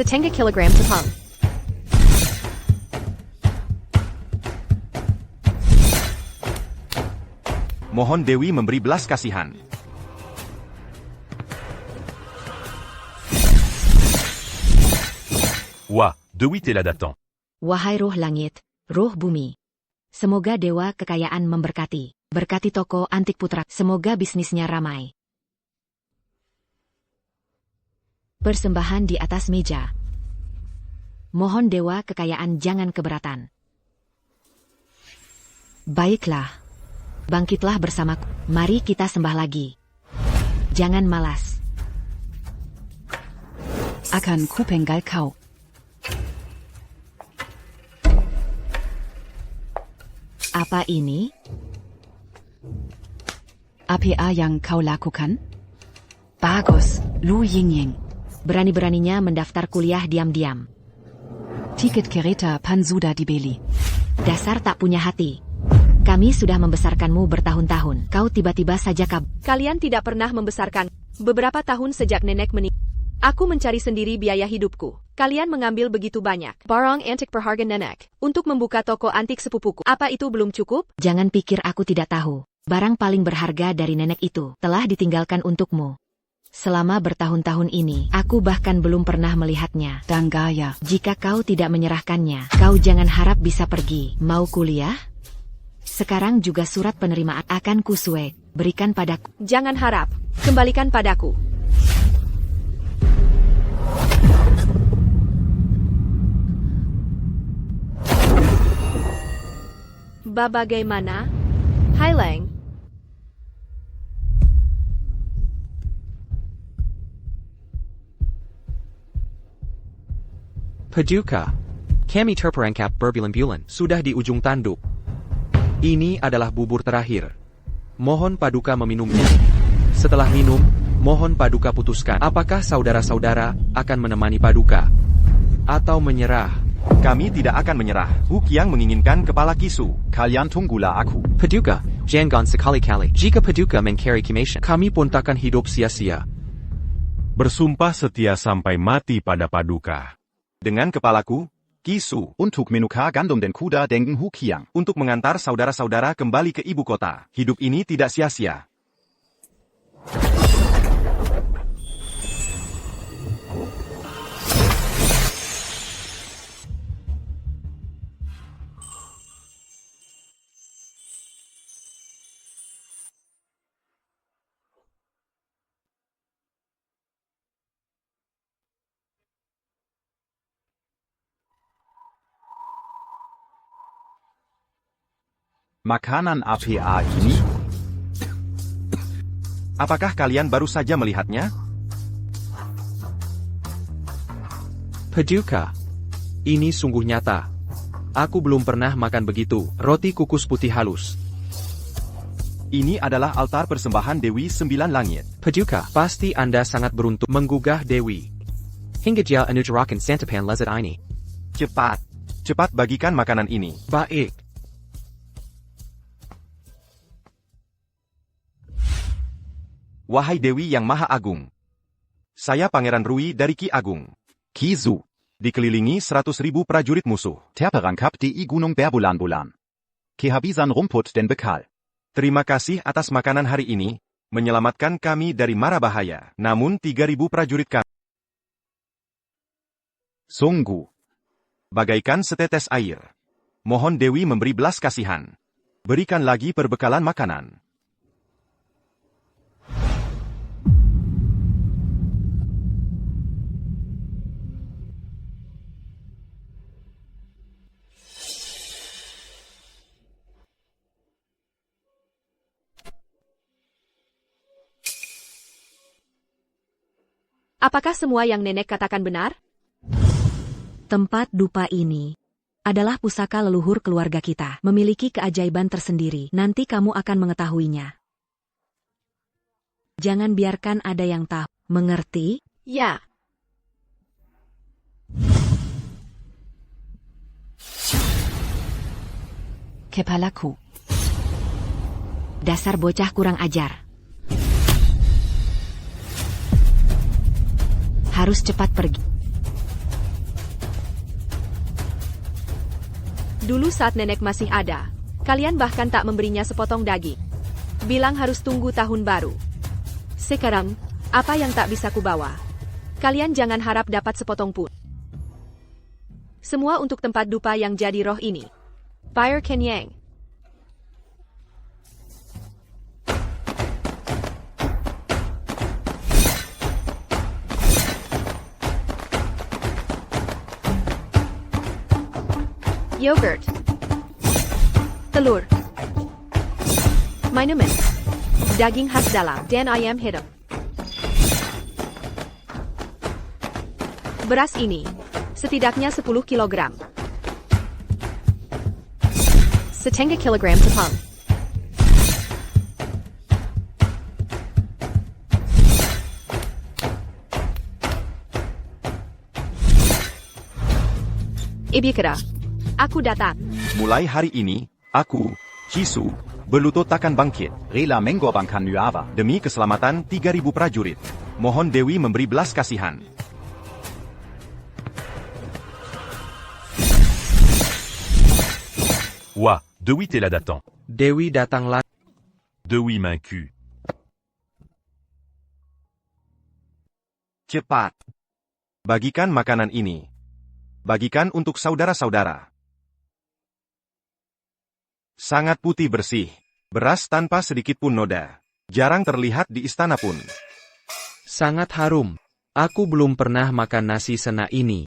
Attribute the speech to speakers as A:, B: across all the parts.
A: Setengah kilogram tepung.
B: Mohon Dewi memberi belas kasihan.
C: Wah, Dewi telah datang.
D: Wahai roh langit, roh bumi. Semoga dewa kekayaan memberkati. Berkati toko antik putra. Semoga bisnisnya ramai. Persembahan di atas meja. Mohon dewa kekayaan jangan keberatan. Baiklah. Bangkitlah bersamaku. Mari kita sembah lagi. Jangan malas.
E: Akan kupenggal kau.
D: Apa ini?
E: APA yang kau lakukan? Bagus, Lu Yingying.
D: Berani-beraninya mendaftar kuliah diam-diam.
E: Tiket kereta Pansuda dibeli.
D: Dasar tak punya hati. Kami sudah membesarkanmu bertahun-tahun. Kau tiba-tiba saja
A: Kalian tidak pernah membesarkan. Beberapa tahun sejak nenek meninggal. Aku mencari sendiri biaya hidupku. Kalian mengambil begitu banyak barang antik berharga nenek untuk membuka toko antik sepupuku. Apa itu belum cukup?
D: Jangan pikir aku tidak tahu. Barang paling berharga dari nenek itu telah ditinggalkan untukmu. Selama bertahun-tahun ini, aku bahkan belum pernah melihatnya.
E: Dan gaya.
D: Jika kau tidak menyerahkannya, kau jangan harap bisa pergi. Mau kuliah? Sekarang juga surat penerimaan akan kusuek. Berikan padaku.
A: Jangan harap. Kembalikan padaku. Bagaimana? Haileng.
F: Paduka. Kami terperangkap berbulan-bulan. Sudah di ujung tanduk. Ini adalah bubur terakhir. Mohon Paduka meminumnya. Setelah minum, mohon Paduka putuskan. Apakah saudara-saudara akan menemani Paduka? Atau menyerah?
B: Kami tidak akan menyerah. Hu Qiang menginginkan kepala Kisu. Kalian tunggulah aku.
F: Paduka, jangan sekali-kali. Jika Paduka mengkari Kimation, kami pun takkan hidup sia-sia.
C: Bersumpah setia sampai mati pada Paduka.
B: Dengan kepalaku, Kisu.
G: Untuk menukar gandum dan kuda dengan Hu Qiang.
B: Untuk mengantar saudara-saudara kembali ke ibu kota. Hidup ini tidak sia-sia.
G: Makanan APA ini?
B: Apakah kalian baru saja melihatnya?
F: Paduka, ini sungguh nyata. Aku belum pernah makan begitu. Roti kukus putih halus.
B: Ini adalah altar persembahan Dewi Sembilan Langit.
F: Paduka, pasti Anda sangat beruntung menggugah Dewi. Hingga dia anujarakan santapan lezat ini.
B: Cepat. Cepat bagikan makanan ini.
F: Baik.
B: Wahai Dewi yang Maha Agung. Saya Pangeran Rui dari Ki Agung.
G: Kisu.
B: Dikelilingi 100.000 prajurit musuh.
G: Terperangkap di Gunung Berbulan-Bulan. Kehabisan rumput dan bekal.
B: Terima kasih atas makanan hari ini, menyelamatkan kami dari mara bahaya. Namun 3.000 prajurit kami.
G: Sungguh.
B: Bagaikan setetes air. Mohon Dewi memberi belas kasihan. Berikan lagi perbekalan makanan.
A: Apakah semua yang nenek katakan benar?
D: Tempat dupa ini adalah pusaka leluhur keluarga kita. Memiliki keajaiban tersendiri. Nanti kamu akan mengetahuinya. Jangan biarkan ada yang tahu. Mengerti?
A: Ya.
E: Kepalaku.
D: Dasar bocah kurang ajar. Harus cepat pergi.
A: Dulu saat nenek masih ada, kalian bahkan tak memberinya sepotong daging. Bilang harus tunggu tahun baru. Sekarang, apa yang tak bisa kubawa? Kalian jangan harap dapat sepotong pun. Semua untuk tempat dupa yang jadi roh ini. Fire Kenyang. Yogurt. Telur. Minuman. Daging khas dalam dan ayam hitam. Beras ini, setidaknya 10 kilogram. Setengah kilogram tepung. Ibikara. Aku datang.
B: Mulai hari ini, aku, Chisu, berlutut takkan bangkit.
G: Rela Mengorbangkan Nuava.
B: Demi keselamatan 3.000 prajurit. Mohon Dewi memberi belas kasihan.
C: Ouah, Dewi t'es là datant.
F: Dewi datang lagi.
C: Dewi vaincu.
B: Cepat. Bagikan makanan ini. Bagikan untuk saudara-saudara. Sangat putih bersih. Beras tanpa sedikit pun noda. Jarang terlihat di istana pun.
F: Sangat harum. Aku belum pernah makan nasi sena ini.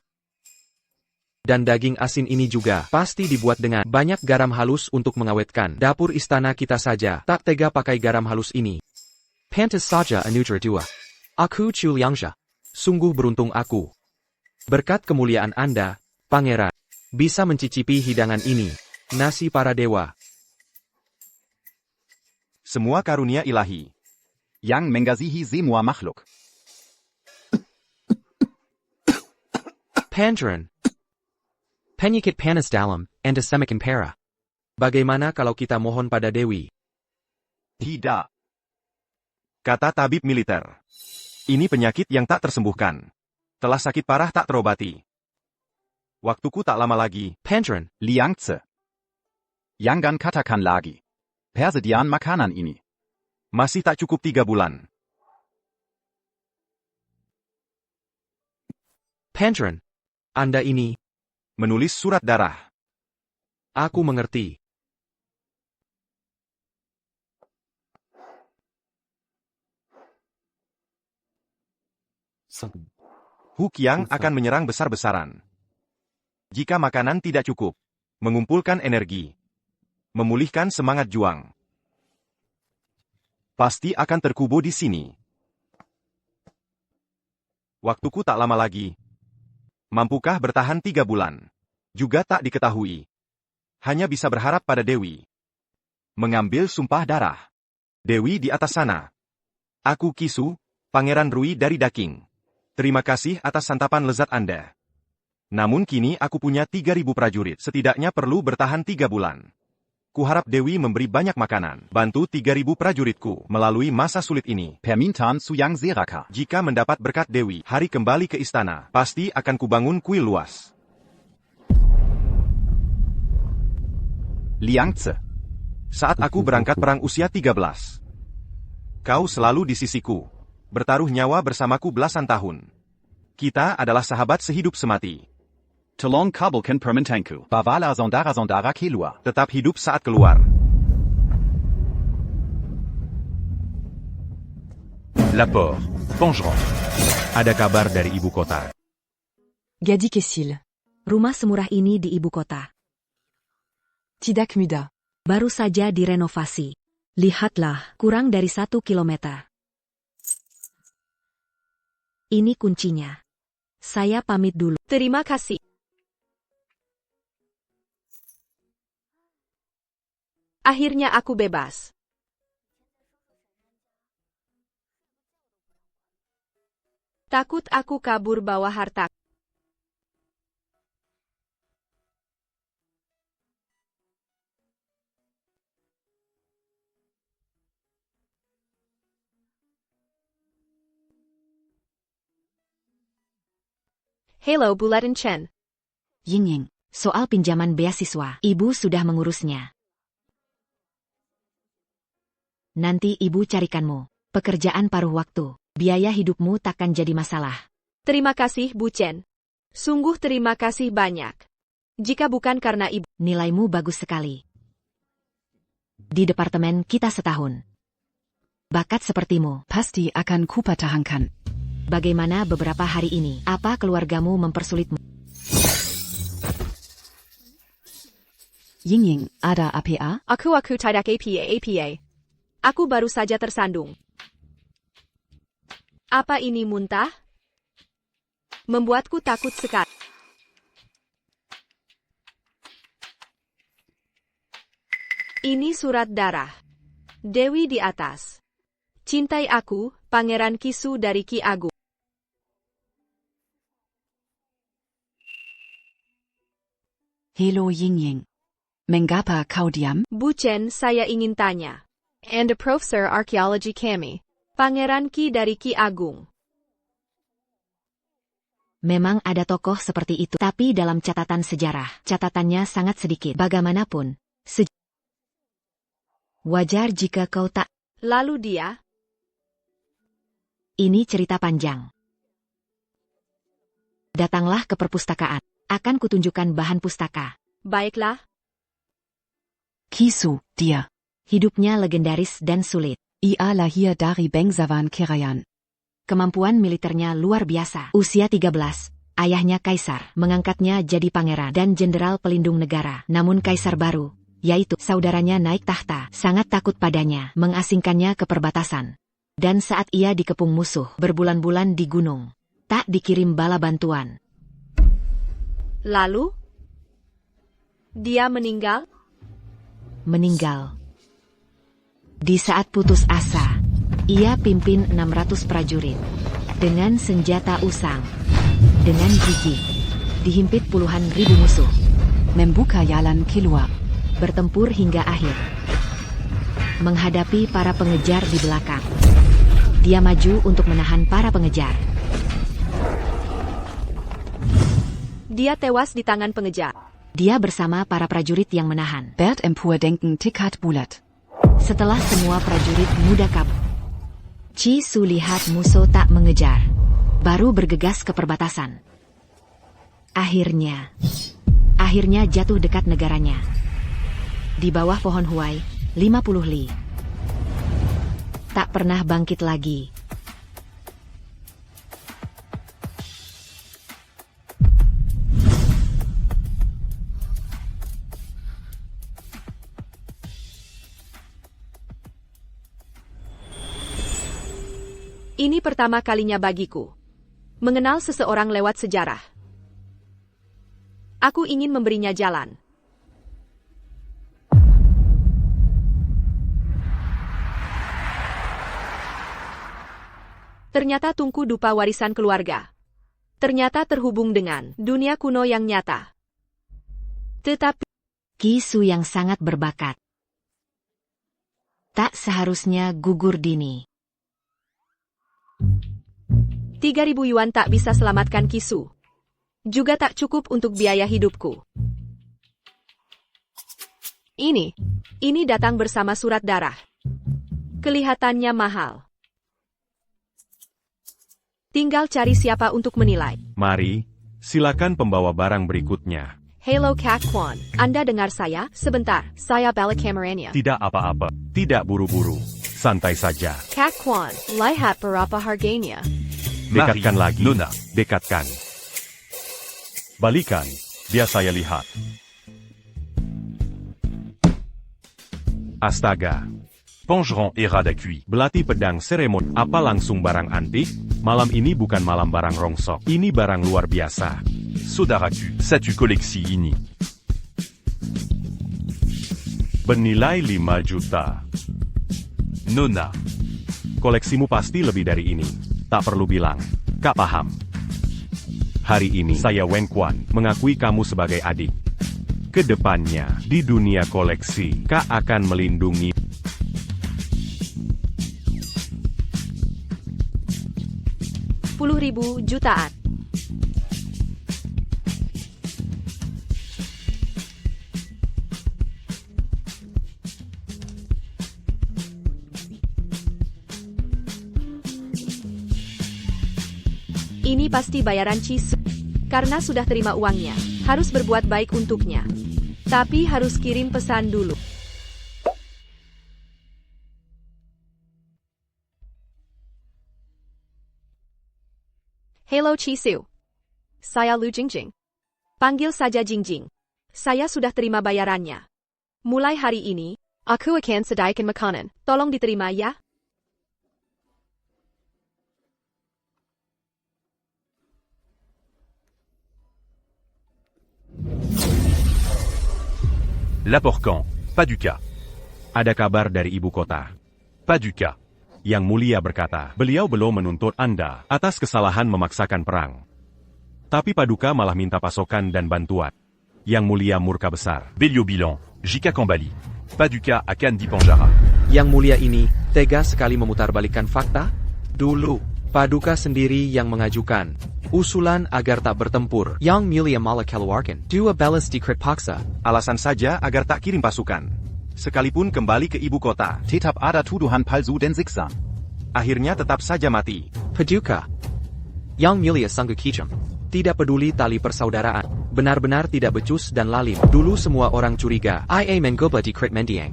F: Dan daging asin ini juga pasti dibuat dengan banyak garam halus untuk mengawetkan. Dapur istana kita saja tak tega pakai garam halus ini. Pantas saja Anudra dua. Aku Chuliangja. Sungguh beruntung aku. Berkat kemuliaan Anda, Pangeran, bisa mencicipi hidangan ini. Nasi para dewa.
B: Semua karunia ilahi.
G: Yang Mengazihi Semua Makhluk.
F: Pangeran. Penyakit panas dalam, and semakin parah. Bagaimana kalau kita mohon pada Dewi?
B: Tidak. Kata tabib militer. Ini penyakit yang tak tersembuhkan. Telah sakit parah tak terobati. Waktuku tak lama lagi.
F: Pangeran.
G: Liangze. Yangan katakan lagi. Persediaan makanan ini.
B: Masih tak cukup 3 bulan.
F: Pangeran. Anda ini.
B: Menulis surat darah.
F: Aku mengerti.
B: Hu Qiang akan menyerang besar-besaran. Jika makanan tidak cukup, mengumpulkan energi, memulihkan semangat juang, pasti akan terkubur di sini. Waktuku tak lama lagi. Mampukah bertahan 3 bulan? Juga tak diketahui. Hanya bisa berharap pada Dewi. Mengambil sumpah darah. Dewi di atas sana. Aku Kisu, Pangeran Rui dari Daking. Terima kasih atas santapan lezat Anda. Namun kini aku punya 3.000 prajurit. Setidaknya perlu bertahan 3 bulan. Kuharap Dewi memberi banyak makanan. Bantu 3.000 prajuritku melalui masa sulit ini.
G: Permintaan Suyang Zeraka.
B: Jika mendapat berkat Dewi, hari kembali ke istana, pasti akan kubangun kuil luas.
G: Liangze.
B: Saat aku berangkat perang usia 13. Kau selalu di sisiku. Bertaruh nyawa bersamaku belasan tahun. Kita adalah sahabat sehidup semati.
G: Tolong kabulkan permintaanku. Bavala Zondara Kelua.
B: Tetap hidup saat keluar.
C: Laport. Pengerang. Ada kabar dari ibu kota.
E: Gadi Kessil.
D: Rumah semurah ini di ibu kota.
E: Tidak mudah.
D: Baru saja direnovasi. Lihatlah, kurang dari 1 kilometer. Ini kuncinya. Saya pamit dulu.
A: Terima kasih. Akhirnya aku bebas. Takut aku kabur bawa harta. Hello Bulletin Chen.
E: Yingying.
D: Soal pinjaman beasiswa, ibu sudah mengurusnya. Nanti ibu carikanmu pekerjaan paruh waktu. Biaya hidupmu takkan jadi masalah.
A: Terima kasih, Bu Chen. Sungguh terima kasih banyak. Jika bukan karena ibu,
D: Nilaimu bagus sekali. Di departemen kita setahun. Bakat sepertimu.
E: Pasti akan kupertahankan.
D: Bagaimana beberapa hari ini? Apa keluargamu mempersulitmu?
E: Ying, ada APA?
A: aku tidak apa. Aku baru saja tersandung. Apa ini muntah? Membuatku takut sekali. Ini surat darah. Dewi di atas. Cintai aku, Pangeran Kisu dari Ki Agung.
E: Hello Ying. Mengapa kau diam?
A: Bu Chen, saya ingin tanya. And a Professor Archaeology kami. Pangeran Ki dari Ki Agung.
D: Memang ada tokoh seperti itu, tapi dalam catatan sejarah, catatannya sangat sedikit. Bagaimanapun, wajar jika kau tak.
A: Lalu dia?
D: Ini cerita panjang. Datanglah ke perpustakaan. Akan kutunjukkan bahan pustaka.
A: Baiklah.
E: Kisu, dia.
D: Hidupnya legendaris dan sulit.
E: Ia lahir dari bangsawan Kerayan.
D: Kemampuan militernya luar biasa. Usia 13, ayahnya kaisar, mengangkatnya jadi pangeran dan jenderal pelindung negara. Namun kaisar baru, yaitu saudaranya naik tahta, sangat takut padanya, mengasingkannya ke perbatasan. Dan saat ia dikepung musuh, berbulan-bulan di gunung, tak dikirim bala bantuan.
A: Lalu? Dia meninggal?
D: Meninggal. Di saat putus asa, ia pimpin 600 prajurit. Dengan senjata usang. Dengan gigih. Dihimpit puluhan ribu musuh.
E: Membuka jalan keluar.
D: Bertempur hingga akhir. Menghadapi para pengejar di belakang. Dia maju untuk menahan para pengejar.
A: Dia tewas di tangan pengejar.
D: Dia bersama para prajurit yang menahan.
E: Bert Empurdenken tikat bulat.
D: Setelah semua prajurit muda kabur, Chi Su lihat musuh tak mengejar. Baru bergegas ke perbatasan. Akhirnya jatuh dekat negaranya. Di bawah pohon huai, 50 li. Tak pernah bangkit lagi.
A: Ini pertama kalinya bagiku. Mengenal seseorang lewat sejarah. Aku ingin memberinya jalan. Ternyata Tungku Dupa warisan keluarga. Ternyata terhubung dengan dunia kuno yang nyata. Tetapi
D: Ki Su yang sangat berbakat. Tak seharusnya gugur dini.
A: 3.000 yuan tak bisa selamatkan Kisu. Juga tak cukup untuk biaya hidupku. Ini datang bersama surat darah. Kelihatannya mahal. Tinggal cari siapa untuk menilai.
C: Mari, silakan pembawa barang berikutnya.
A: Hello Kak Kwan, Anda dengar saya? Sebentar, saya balik kameranya.
C: Tidak apa-apa, tidak buru-buru. Santai saja.
A: Kak Kwan, lihat berapa harganya.
C: Dekatkan lagi, Nona. Dekatkan. Balikan, biar saya lihat. Astaga. Pongeron era d'accuit. Belati pedang seremon. Apa langsung barang antik? Malam ini bukan malam barang rongsok. Ini barang luar biasa. Saudaraku, sais-tu koleksi ini? Bernilai 5 juta. Nona. Koleksimu pasti lebih dari ini. Tak perlu bilang. Kak paham. Hari ini saya Wen Quan mengakui kamu sebagai adik. Kedepannya, di dunia koleksi, Kak akan melindungi.
A: $10.000 jutaan. Ini pasti bayaran Chisu. Karena sudah terima uangnya, harus berbuat baik untuknya. Tapi harus kirim pesan dulu. Hello Chisu. Saya Lu Jingjing. Panggil saja Jingjing. Saya sudah terima bayarannya. Mulai hari ini, aku akan sediakan makanan. Tolong diterima ya.
C: Laporcan, Paduka.
B: Ada kabar dari ibu kota.
C: Paduka.
B: Yang Mulia berkata,
C: Beliau belum menuntut Anda
B: atas kesalahan memaksakan perang. Tapi Paduka malah minta pasokan dan bantuan. Yang Mulia murka besar.
C: Bélio Bilan, Jika Kambali. Paduka akan Dipanjara.
F: Yang mulia ini, tega sekali memutarbalikkan fakta? Dulu, Paduka sendiri yang mengajukan usulan agar tak bertempur. Yang mulia malah keluarkan dua balas dikrit paksa.
B: Alasan saja agar tak kirim pasukan. Sekalipun kembali ke ibu kota.
G: Tetap ada tuduhan palsu dan siksa.
B: Akhirnya tetap saja mati.
F: Paduka. Yang mulia sanggup kijam. Tidak peduli tali persaudaraan. Benar-benar tidak becus dan lalim. Dulu semua orang curiga. Ia menggobla dikrit mendiang.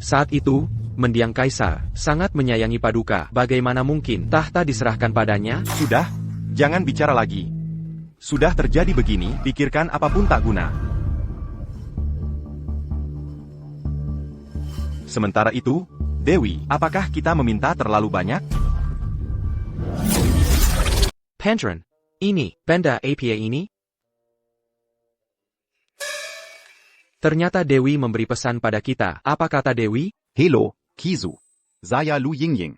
F: Saat itu, mendiang kaisar sangat menyayangi Paduka. Bagaimana mungkin tahta diserahkan padanya?
B: Sudah, jangan bicara lagi. Sudah terjadi begini, pikirkan apapun tak guna. Sementara itu, Dewi, apakah kita meminta terlalu banyak?
F: Pandren, ini, benda APA ini? Ternyata Dewi memberi pesan pada kita. Apa kata Dewi?
G: Hello, Kisu. Saya Lu Yingying.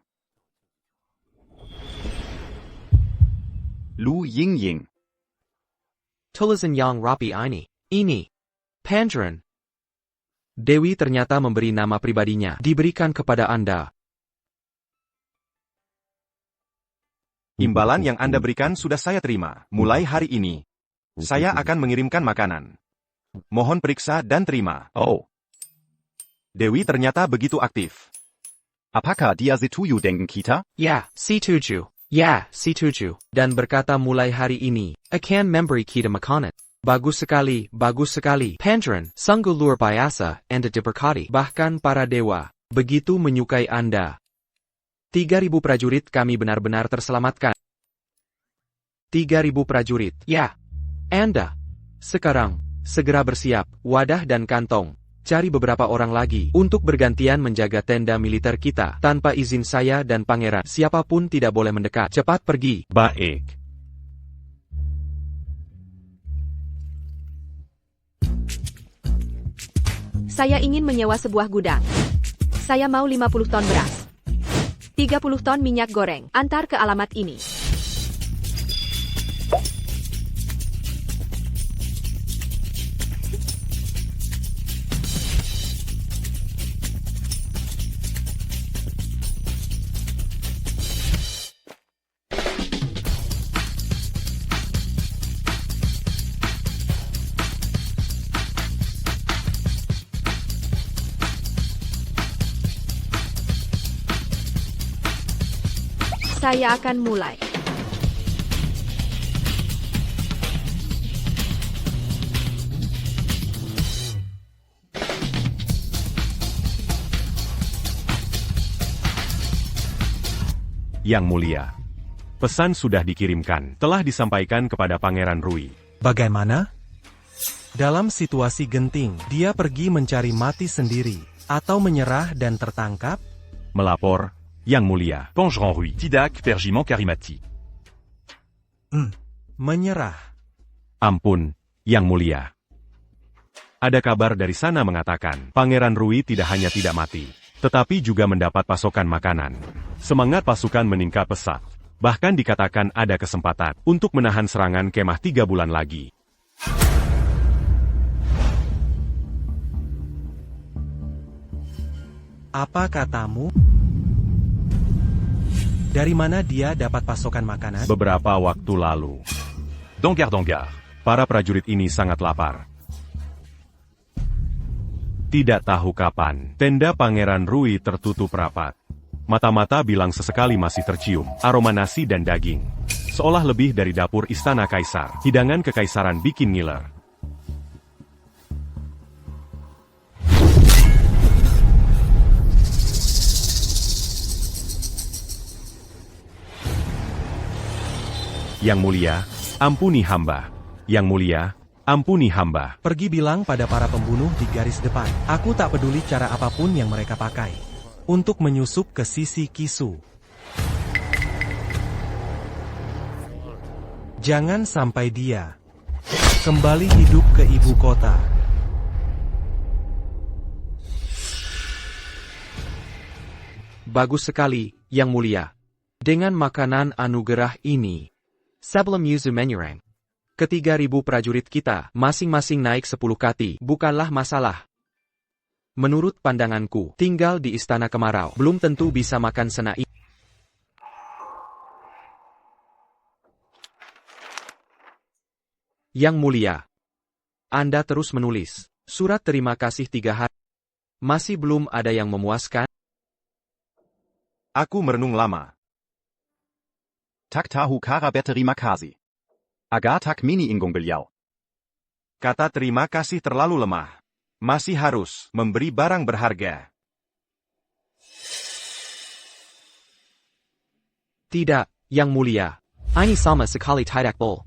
G: Lu Yingying.
F: Tulisan yang rapi ini. Pandren. Dewi ternyata memberi nama pribadinya. Diberikan kepada Anda.
B: Imbalan yang Anda berikan sudah saya terima. Mulai hari ini, saya akan mengirimkan makanan. Mohon periksa dan terima.
G: Oh.
B: Dewi ternyata begitu aktif.
G: Apakah dia setuju dengan kita?
F: Ya, setuju. Ya, setuju. Dan berkata mulai hari ini, akan memberi kita makanan. Bagus sekali, bagus sekali. Pandren, sungguh luar biasa, Anda diberkati. Bahkan para dewa, begitu menyukai Anda. 3.000 prajurit kami benar-benar terselamatkan. 3.000 prajurit. Ya. Anda. Sekarang, segera bersiap, wadah dan kantong. Cari beberapa orang lagi untuk bergantian menjaga tenda militer kita. Tanpa izin saya dan pangeran, siapapun tidak boleh mendekat. Cepat pergi.
C: Baik.
A: Saya ingin menyewa sebuah gudang. Saya mau 50 ton beras. 30 ton minyak goreng. Antar ke alamat ini. Saya akan mulai.
B: Yang Mulia, pesan sudah dikirimkan, telah disampaikan kepada Pangeran Rui.
H: Bagaimana? Dalam situasi genting, dia pergi mencari mati sendiri, atau menyerah dan tertangkap?
B: Melapor, Yang Mulia.
C: Pangeran Rui. Tidak Pergiment Karimati.
H: Menyerah.
B: Ampun, Yang Mulia. Ada kabar dari sana mengatakan, Pangeran Rui tidak hanya tidak mati, tetapi juga mendapat pasokan makanan. Semangat pasukan meningkat pesat. Bahkan dikatakan ada kesempatan untuk menahan serangan kemah 3 bulan lagi.
H: Apa katamu? Dari mana dia dapat pasokan makanan?
B: Beberapa waktu lalu,
C: Dangar.
B: para prajurit ini sangat lapar. Tidak tahu kapan, tenda Pangeran Rui tertutup rapat. Mata-mata bilang sesekali masih tercium aroma nasi dan daging.
C: seolah lebih dari dapur istana kaisar. Hidangan kekaisaran bikin ngiler. Yang mulia, ampuni hamba. Yang mulia, ampuni hamba.
H: Pergi bilang pada para pembunuh di garis depan. Aku tak peduli cara apapun yang mereka pakai untuk menyusup ke sisi Kisu. Jangan sampai dia kembali hidup ke ibu kota.
F: Bagus sekali, Yang Mulia. Dengan makanan anugerah ini, sebelum Yuzu menyerang, ke-3.000 prajurit kita, masing-masing naik 10 kati, bukanlah masalah. Menurut pandanganku, tinggal di Istana Kemarau, belum tentu bisa makan senai. Yang Mulia, Anda terus menulis surat terima kasih 3 hari. Masih belum ada yang memuaskan?
B: Aku merenung lama.
G: Tak tahu kara terima kasih. Agar tak mini inggung beliau.
B: Kata terima kasih terlalu lemah. Masih harus memberi barang berharga.
F: Tidak, Yang Mulia. Ini sama sekali tidak boleh.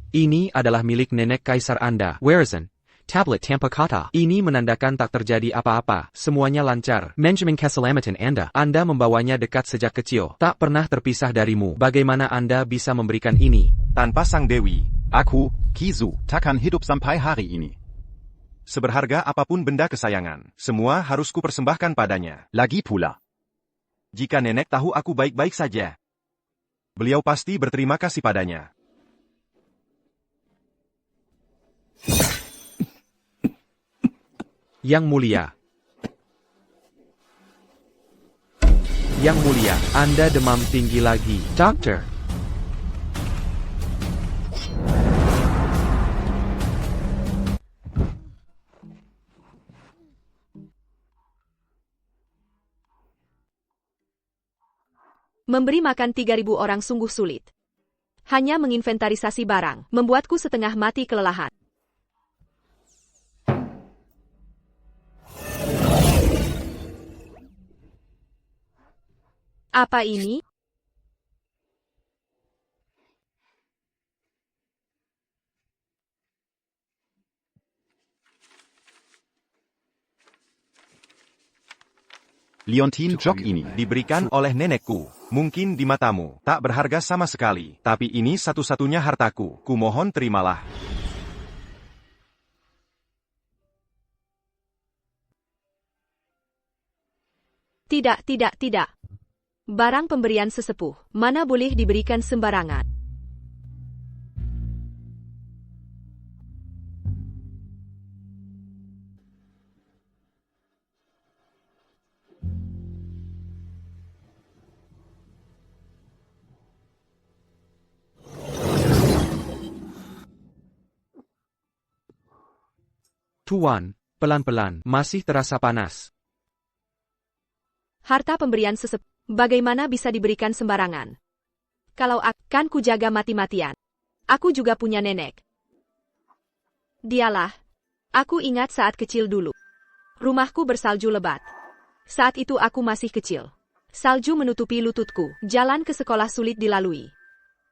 F: Ini adalah milik nenek kaisar Anda, Warisan. Tablet tanpa kata. Ini menandakan tak terjadi apa-apa. Semuanya lancar. Menjamin keselamatan Anda. Anda membawanya dekat sejak kecil. Tak pernah terpisah darimu. Bagaimana Anda bisa memberikan ini?
B: Tanpa sang dewi.
G: Aku, Kisu, takkan hidup sampai hari ini.
B: Seberharga apapun benda kesayangan, semua harus kupersembahkan padanya.
G: Lagi pula.
B: Jika nenek tahu aku baik-baik saja, beliau pasti berterima kasih padanya.
F: Yang Mulia. Yang Mulia, Anda demam tinggi lagi, dokter.
A: Memberi makan 3.000 orang sungguh sulit. Hanya menginventarisasi barang, membuatku setengah mati kelelahan. Apa ini?
G: Liontin jok ini.
B: Diberikan oleh nenekku. Mungkin di matamu tak berharga sama sekali, tapi ini satu-satunya hartaku. Kumohon terimalah.
A: Tidak, tidak, tidak. Barang pemberian sesepuh, mana boleh diberikan sembarangan.
F: Tuan, pelan-pelan, masih terasa panas.
A: Harta pemberian sesepuh, bagaimana bisa diberikan sembarangan? Kalau akan kujaga mati-matian. Aku juga punya nenek. Dialah. Aku ingat saat kecil dulu. Rumahku bersalju lebat. Saat itu aku masih kecil. Salju menutupi lututku. Jalan ke sekolah sulit dilalui.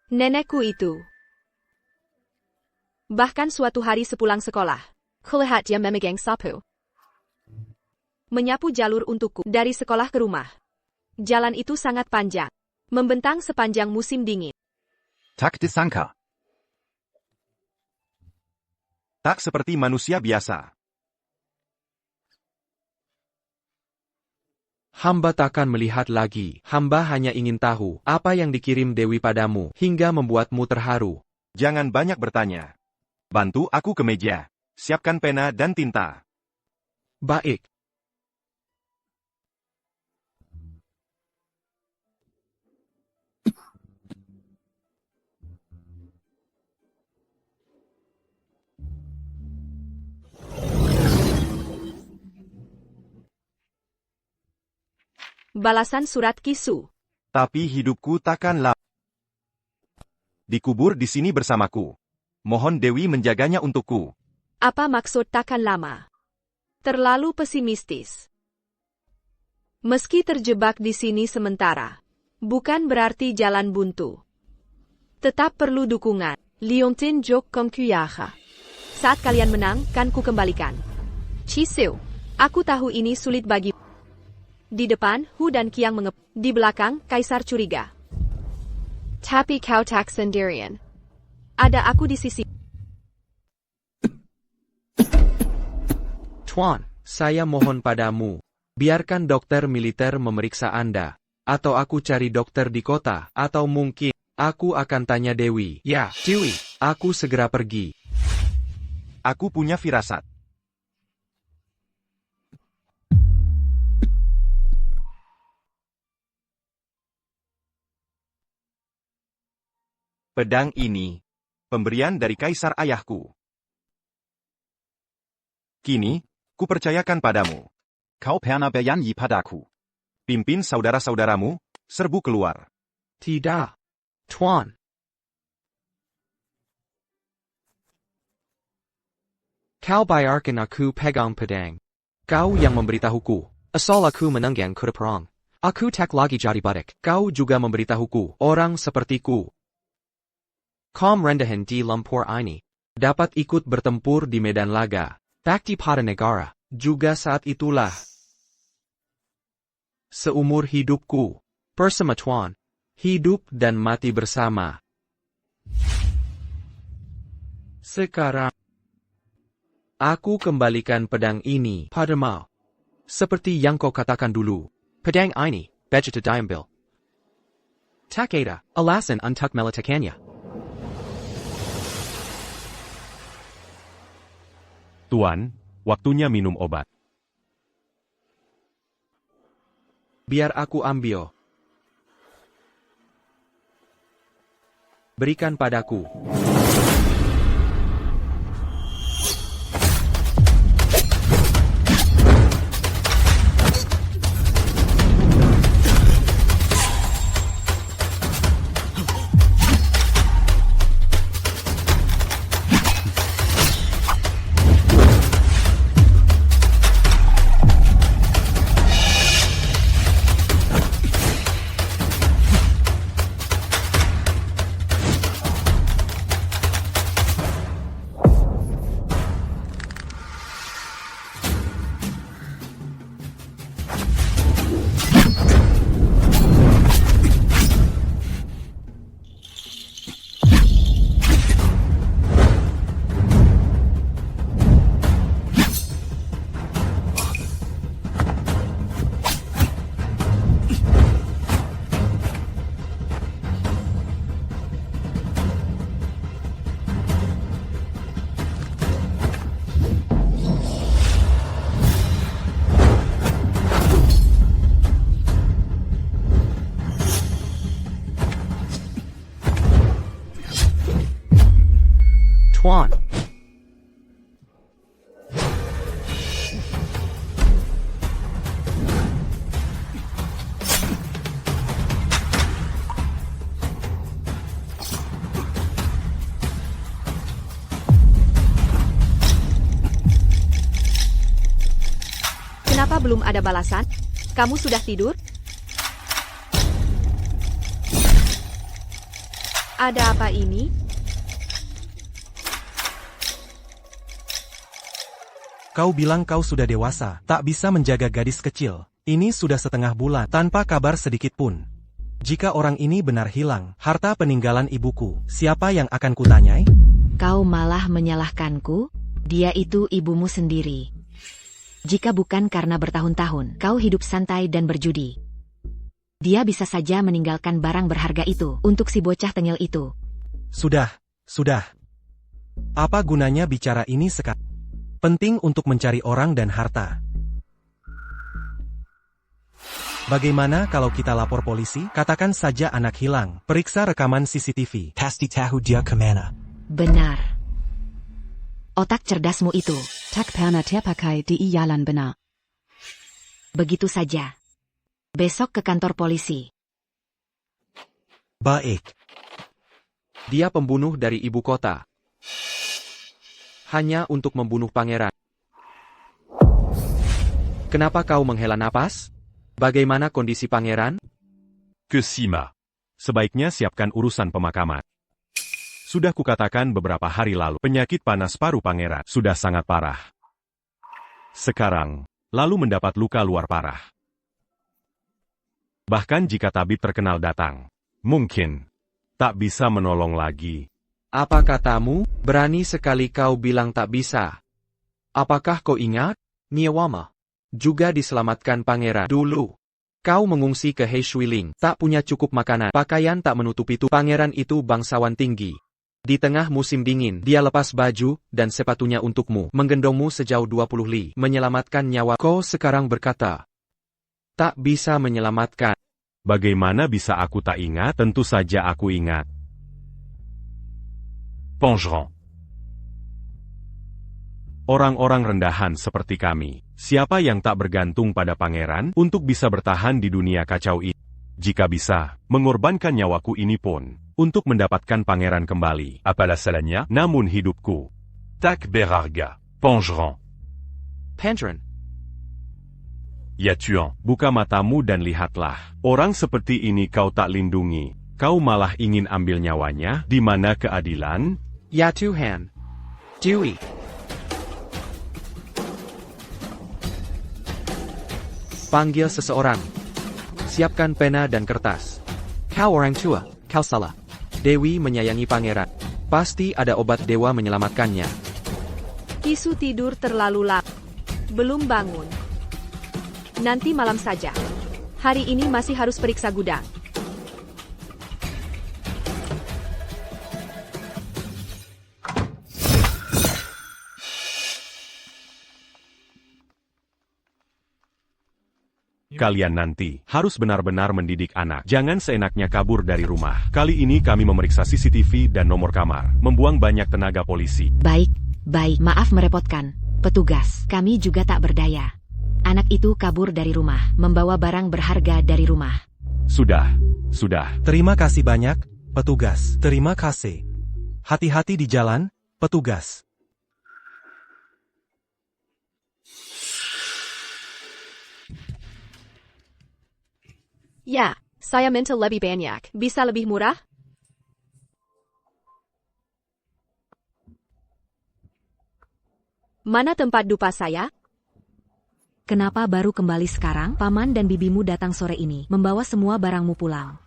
A: Nenekku itu. Bahkan suatu hari sepulang sekolah. Kulihat dia memegang sapu. Menyapu jalur untukku dari sekolah ke rumah. Jalan itu sangat panjang. Membentang sepanjang musim dingin.
G: Tak disangka.
B: Tak seperti manusia biasa.
F: Hamba takkan melihat lagi. Hamba hanya ingin tahu apa yang dikirim Dewi padamu hingga membuatmu terharu.
B: Jangan banyak bertanya. Bantu aku ke meja. Siapkan pena dan tinta.
F: Baik.
A: Balasan surat Kisu.
B: Tapi hidupku takkan lama. Dikubur di sini bersamaku. Mohon Dewi menjaganya untukku.
A: Apa maksud takkan lama? Terlalu pesimistis. Meski terjebak di sini sementara, bukan berarti jalan buntu. Tetap perlu dukungan. Liontin Jok Kongkuyaha. Saat kalian menang, kan ku kembalikan. Chiseu, aku tahu ini sulit bagi. Di depan, Hu dan Qiang mengep. Di belakang, Kaisar curiga. Tapi kau tak sendirian. Ada aku di sisi.
F: Tuan, saya mohon padamu. Biarkan dokter militer memeriksa Anda. Atau aku cari dokter di kota. Atau mungkin, aku akan tanya Dewi. Ya, Dewi. Aku segera pergi.
B: Aku punya firasat. Pedang ini, pemberian dari kaisar ayahku. Kini, kupercayakan padamu.
G: Kau pernah berjanji padaku.
B: Pimpin saudara-saudaramu, serbu keluar.
F: Tidak. Tuan. Kau biarkan aku pegang pedang. Kau yang memberitahuku. Asal aku menanggang kuda perang. Aku tak lagi jadi budak. Kau juga memberitahuku. Orang sepertiku. Kaum rendahan di lumpur ini. Dapat ikut bertempur di medan laga. Bakti pada negara. Juga saat itulah. Seumur hidupku. Bersama Tuan. Hidup dan mati bersama. Sekarang. Aku kembalikan pedang ini padamu. Seperti yang kau katakan dulu. Pedang ini, Bejata diambil. Tak ada alasan untuk meletakkannya.
C: Tuan, waktunya minum obat.
F: Biar aku ambil. Berikan padaku. Tuan.
A: Kenapa belum ada balasan? Kamu sudah tidur? Ada apa ini?
H: Kau bilang kau sudah dewasa, tak bisa menjaga gadis kecil. Ini sudah setengah bulan, tanpa kabar sedikit pun. Jika orang ini benar hilang, harta peninggalan ibuku, siapa yang akan kutanyai?
D: Kau malah menyalahkanku? Dia itu ibumu sendiri. Jika bukan karena bertahun-tahun, kau hidup santai dan berjudi. Dia bisa saja meninggalkan barang berharga itu, untuk si bocah tengil itu.
H: Sudah. Apa gunanya bicara ini sekarang? Penting untuk mencari orang dan harta. Bagaimana kalau kita lapor polisi? Katakan saja anak hilang. Periksa rekaman CCTV. Pasti tahu dia kemana.
D: Benar. Otak cerdasmu itu.
E: Tak pernah terpakai di jalan benar.
D: Begitu saja. Besok ke kantor polisi.
H: Baik.
F: Dia pembunuh dari ibu kota. Hanya untuk membunuh pangeran. Kenapa kau menghela napas? Bagaimana kondisi pangeran?
C: Que Sima. Sebaiknya siapkan urusan pemakaman. Sudah kukatakan beberapa hari lalu, penyakit panas paru pangeran sudah sangat parah. Sekarang, lalu mendapat luka luar parah. Bahkan jika tabib terkenal datang, mungkin tak bisa menolong lagi.
F: Apa katamu? Berani sekali kau bilang tak bisa. Apakah kau ingat? Niawama juga diselamatkan pangeran dulu. Kau mengungsi ke Heishuiling, tak punya cukup makanan, pakaian tak menutupi tubuh. Pangeran itu bangsawan tinggi. Di tengah musim dingin, dia lepas baju dan sepatunya untukmu, menggendongmu sejauh 20 li, menyelamatkan nyawa. Kau sekarang berkata, tak bisa menyelamatkan.
C: Bagaimana bisa aku tak ingat? Tentu saja aku ingat. Pongeron. Orang-orang rendahan seperti kami, siapa yang tak bergantung pada pangeran untuk bisa bertahan di dunia kacau ini? Jika bisa, mengorbankan nyawaku ini pun, untuk mendapatkan pangeran kembali. Apalah salahnya? Namun hidupku tak berharga. Pongeron.
F: Pangeran.
C: Ya Tuan, buka matamu dan lihatlah. Orang seperti ini kau tak lindungi. Kau malah ingin ambil nyawanya. Di mana keadilan?
F: Ya Tuhan. Dewey. Panggil seseorang. Siapkan pena dan kertas. Kau orang tua, kau salah. Dewi menyayangi pangeran. Pasti ada obat dewa menyelamatkannya.
A: Kisu tidur terlalu lama. Belum bangun. Nanti malam saja. Hari ini masih harus periksa gudang.
C: Kalian nanti harus benar-benar mendidik anak. Jangan seenaknya kabur dari rumah. Kali ini kami memeriksa CCTV dan nomor kamar. Membuang banyak tenaga polisi.
D: Baik, maaf merepotkan. Petugas, kami juga tak berdaya. Anak itu kabur dari rumah, membawa barang berharga dari rumah.
C: Sudah.
H: Terima kasih banyak, petugas. Terima kasih. Hati-hati di jalan, petugas.
A: Ya, saya minta lebih banyak. Bisa lebih murah? Mana tempat dupa saya?
D: Kenapa baru kembali sekarang? Paman dan bibimu datang sore ini, membawa semua barangmu pulang.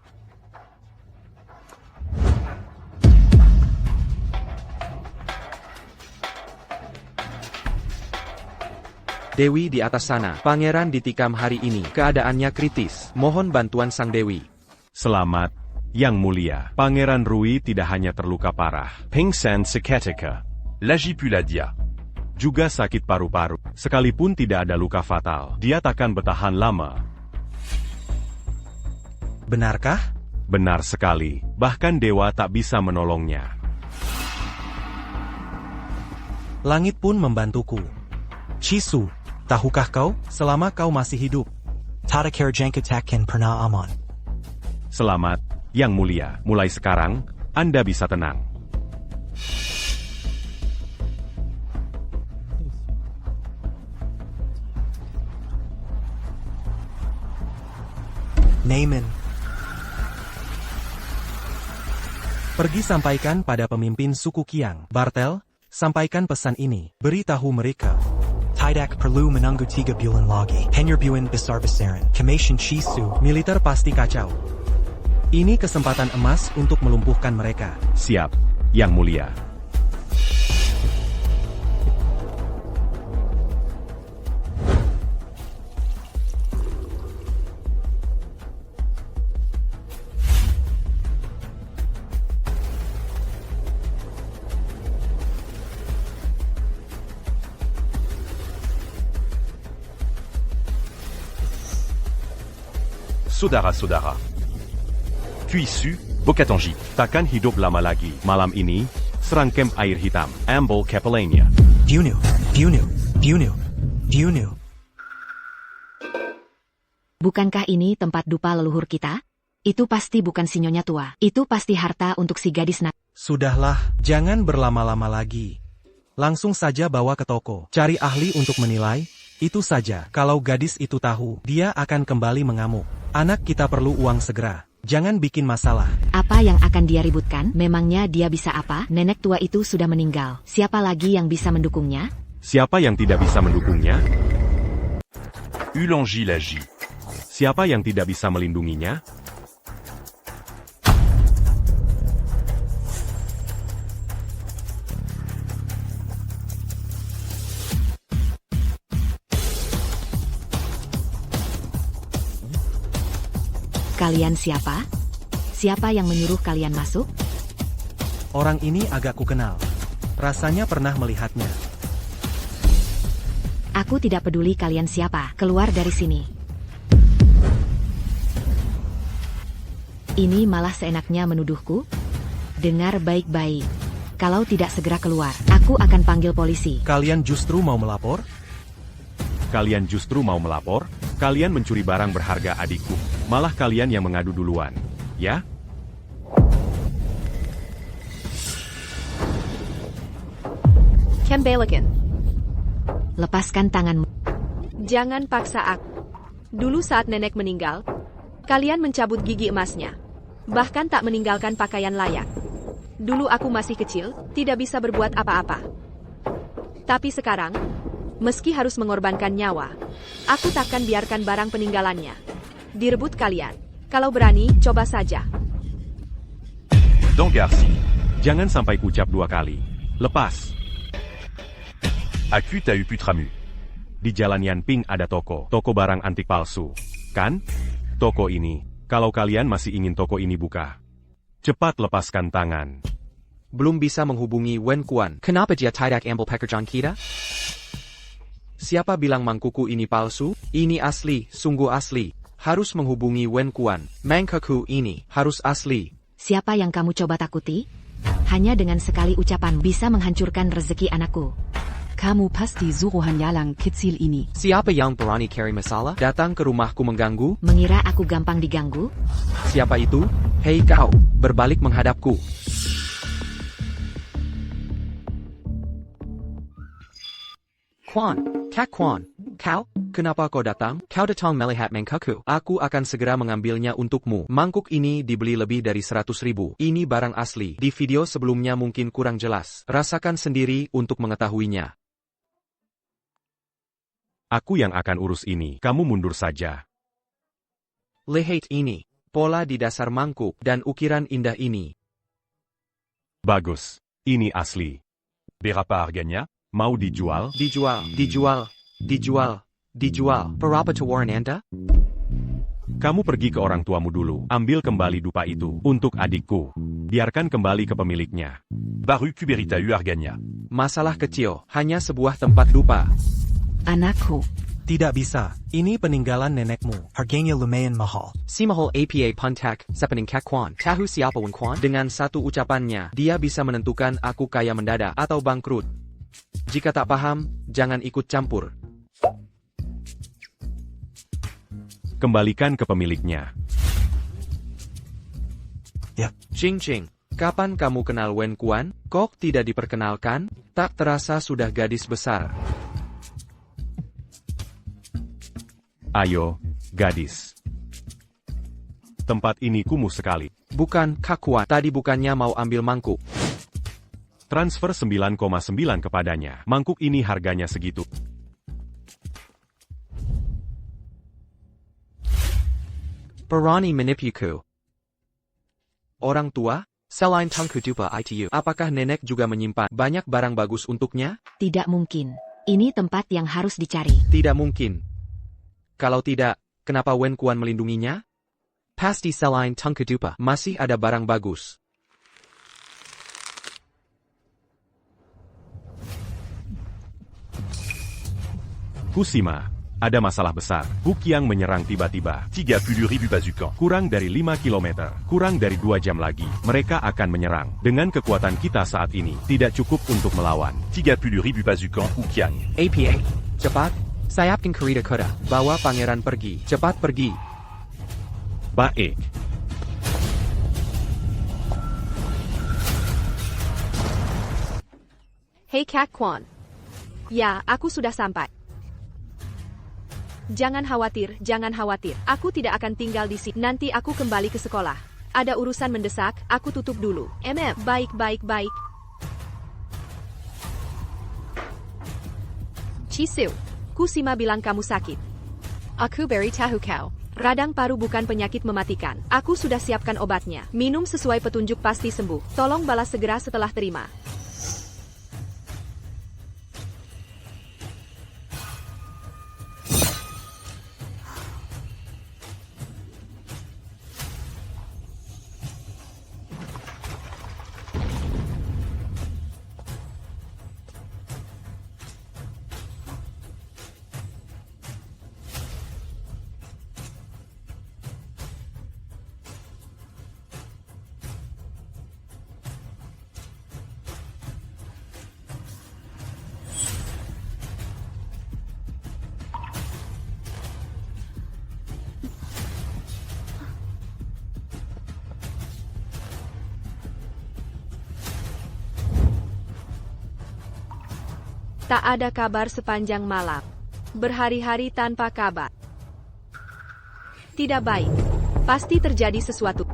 F: Dewi di atas sana. Pangeran ditikam hari ini. Keadaannya kritis. Mohon bantuan sang Dewi.
C: Selamat, Yang Mulia. Pangeran Rui tidak hanya terluka parah. Pingsan seketika. Lagipuladia. Juga sakit paru-paru. Sekalipun tidak ada luka fatal, dia takkan bertahan lama.
H: Benarkah?
C: Benar sekali. Bahkan dewa tak bisa menolongnya.
H: Langit pun membantuku. Chisu, tahukah kau, selama kau masih hidup,
I: Tadakar Jankatakan Pernah Aman.
C: Selamat, Yang Mulia. Mulai sekarang, Anda bisa tenang.
I: Naaman.
H: pergi sampaikan pada pemimpin suku Kiang. Bartel, sampaikan pesan ini. Beritahu mereka.
I: Tidak perlu menunggu 3 bulan lagi. Penyerbuan besar-besaran. Kemation Chisu.
H: Militer pasti kacau. Ini kesempatan emas untuk melumpuhkan mereka.
C: Siap, Yang Mulia. Saudara-saudara. Kuisu, Bokatonji. Takkan hidup lama lagi. Malam ini, serang kamp air hitam. Amble Capellania.
I: Bunu.
D: Bukankah ini tempat dupa leluhur kita? Itu pasti bukan si nyonya tua. Itu pasti harta untuk si gadis nak.
H: Sudahlah, jangan berlama-lama lagi. Langsung saja bawa ke toko. Cari ahli untuk menilai. Itu saja. Kalau gadis itu tahu, dia akan kembali mengamuk. Anak kita perlu uang segera. Jangan bikin masalah.
D: Apa yang akan dia ributkan? Memangnya dia bisa apa? Nenek tua itu sudah meninggal. Siapa lagi yang bisa mendukungnya?
C: Siapa yang tidak bisa mendukungnya?
J: Ulangi-lagi.
C: Siapa yang tidak bisa melindunginya?
D: Kalian siapa? Siapa yang menyuruh kalian masuk?
H: Orang ini agak kukenal. Rasanya pernah melihatnya.
D: Aku tidak peduli kalian siapa. Keluar dari sini. Ini malah seenaknya menuduhku? Dengar baik-baik. Kalau tidak segera keluar, aku akan panggil polisi.
H: Kalian justru mau melapor?
C: Kalian justru mau melapor? Kalian mencuri barang berharga adikku. Malah kalian yang mengadu duluan. Ya?
A: Kembalikan.
D: Lepaskan tanganmu.
A: Jangan paksa aku. Dulu saat nenek meninggal, kalian mencabut gigi emasnya. Bahkan tak meninggalkan pakaian layak. Dulu aku masih kecil, tidak bisa berbuat apa-apa. Tapi sekarang, meski harus mengorbankan nyawa, aku takkan biarkan barang peninggalannya direbut kalian. Kalau berani, coba saja.
J: Dans Garci.
C: Jangan sampai kucap 2 kali. Lepas.
J: Aku t'as eu putramu.
C: Di Jalan Yanping ada toko barang antik palsu. Kan? Toko ini. Kalau kalian masih ingin toko ini buka, cepat lepaskan tangan.
F: Belum bisa menghubungi Wen Kuan. Kenapa dia tidak ambil pekerjaan kita? Siapa bilang mangkuku ini palsu? Ini asli, sungguh asli. Harus menghubungi Wen Kuan. Mangkuku ini harus asli.
D: Siapa yang kamu coba takuti? Hanya dengan sekali ucapan bisa menghancurkan rezeki anakku.
E: Kamu pasti suruhan Yalang kecil ini.
F: Siapa yang berani carry masalah? Datang ke rumahku mengganggu?
D: Mengira aku gampang diganggu?
F: Siapa itu? Hei kau, berbalik menghadapku. Quan, Kak Quan, kau, kenapa kau datang? Kau datang melihat mangkukku. Aku akan segera mengambilnya untukmu. Mangkuk ini dibeli lebih dari 100.000. Ini barang asli. Di video sebelumnya mungkin kurang jelas. Rasakan sendiri untuk mengetahuinya.
C: Aku yang akan urus ini. Kamu mundur saja.
F: Lihat ini. Pola di dasar mangkuk dan ukiran indah ini.
C: Bagus. Ini asli.
J: Berapa harganya?
C: Mau dijual?
F: Dijual, dijual, dijual, dijual. Berapa tawaran Anda?
C: Kamu pergi ke orang tuamu dulu. Ambil kembali dupa itu. Untuk adikku. Biarkan kembali ke pemiliknya.
J: Baru kuberita eu harganya.
F: Masalah kecil. Hanya sebuah tempat dupa.
E: Anakku.
H: Tidak bisa. Ini peninggalan nenekmu.
I: Harganya lumayan mahal.
F: Si mahal APA Puntak, sepening Kak Quan. Tahu siapa Wen Quan? Dengan satu ucapannya, dia bisa menentukan aku kaya mendadak atau bangkrut. Jika tak paham, jangan ikut campur.
C: Kembalikan ke pemiliknya.
I: Ya.
F: Ching Ching, kapan kamu kenal Wen Kuan? Kok tidak diperkenalkan? Tak terasa sudah gadis besar.
C: Ayo, gadis. Tempat ini kumuh sekali.
F: Bukan, Kak Kuan. Tadi bukannya mau ambil mangkuk.
C: Transfer 9,9 kepadanya. Mangkuk ini harganya segitu.
F: Berani menipuku. Orang tua? Selain Tangku Dupa ITU, apakah nenek juga menyimpan banyak barang bagus untuknya?
D: Tidak mungkin. Ini tempat yang harus dicari.
F: Tidak mungkin. Kalau tidak, kenapa Wen Kuan melindunginya? Pasti selain Tangku Dupa masih ada barang bagus.
C: Kusima, ada masalah besar. Bukyang menyerang tiba-tiba.
J: 30.000 bazookan.
C: Kurang dari 5 km, kurang dari 2 jam lagi, mereka akan menyerang. Dengan kekuatan kita saat ini, tidak cukup untuk melawan.
J: 30.000 bazookan Ukiang.
F: APA, cepat, sayapkan kereta kuda, bawa pangeran pergi, cepat pergi.
C: Baik.
A: Hei Kak Kwon. Ya, aku sudah sampai. Jangan khawatir, jangan khawatir. Aku tidak akan tinggal di sini. Nanti aku kembali ke sekolah. Ada urusan mendesak, aku tutup dulu. Baik. Chiseu, Kusima bilang kamu sakit. Aku beri tahu kau. Radang paru bukan penyakit mematikan. Aku sudah siapkan obatnya. Minum sesuai petunjuk pasti sembuh. Tolong balas segera setelah terima. Tak ada kabar sepanjang malam. Berhari-hari tanpa kabar. Tidak baik. Pasti terjadi sesuatu.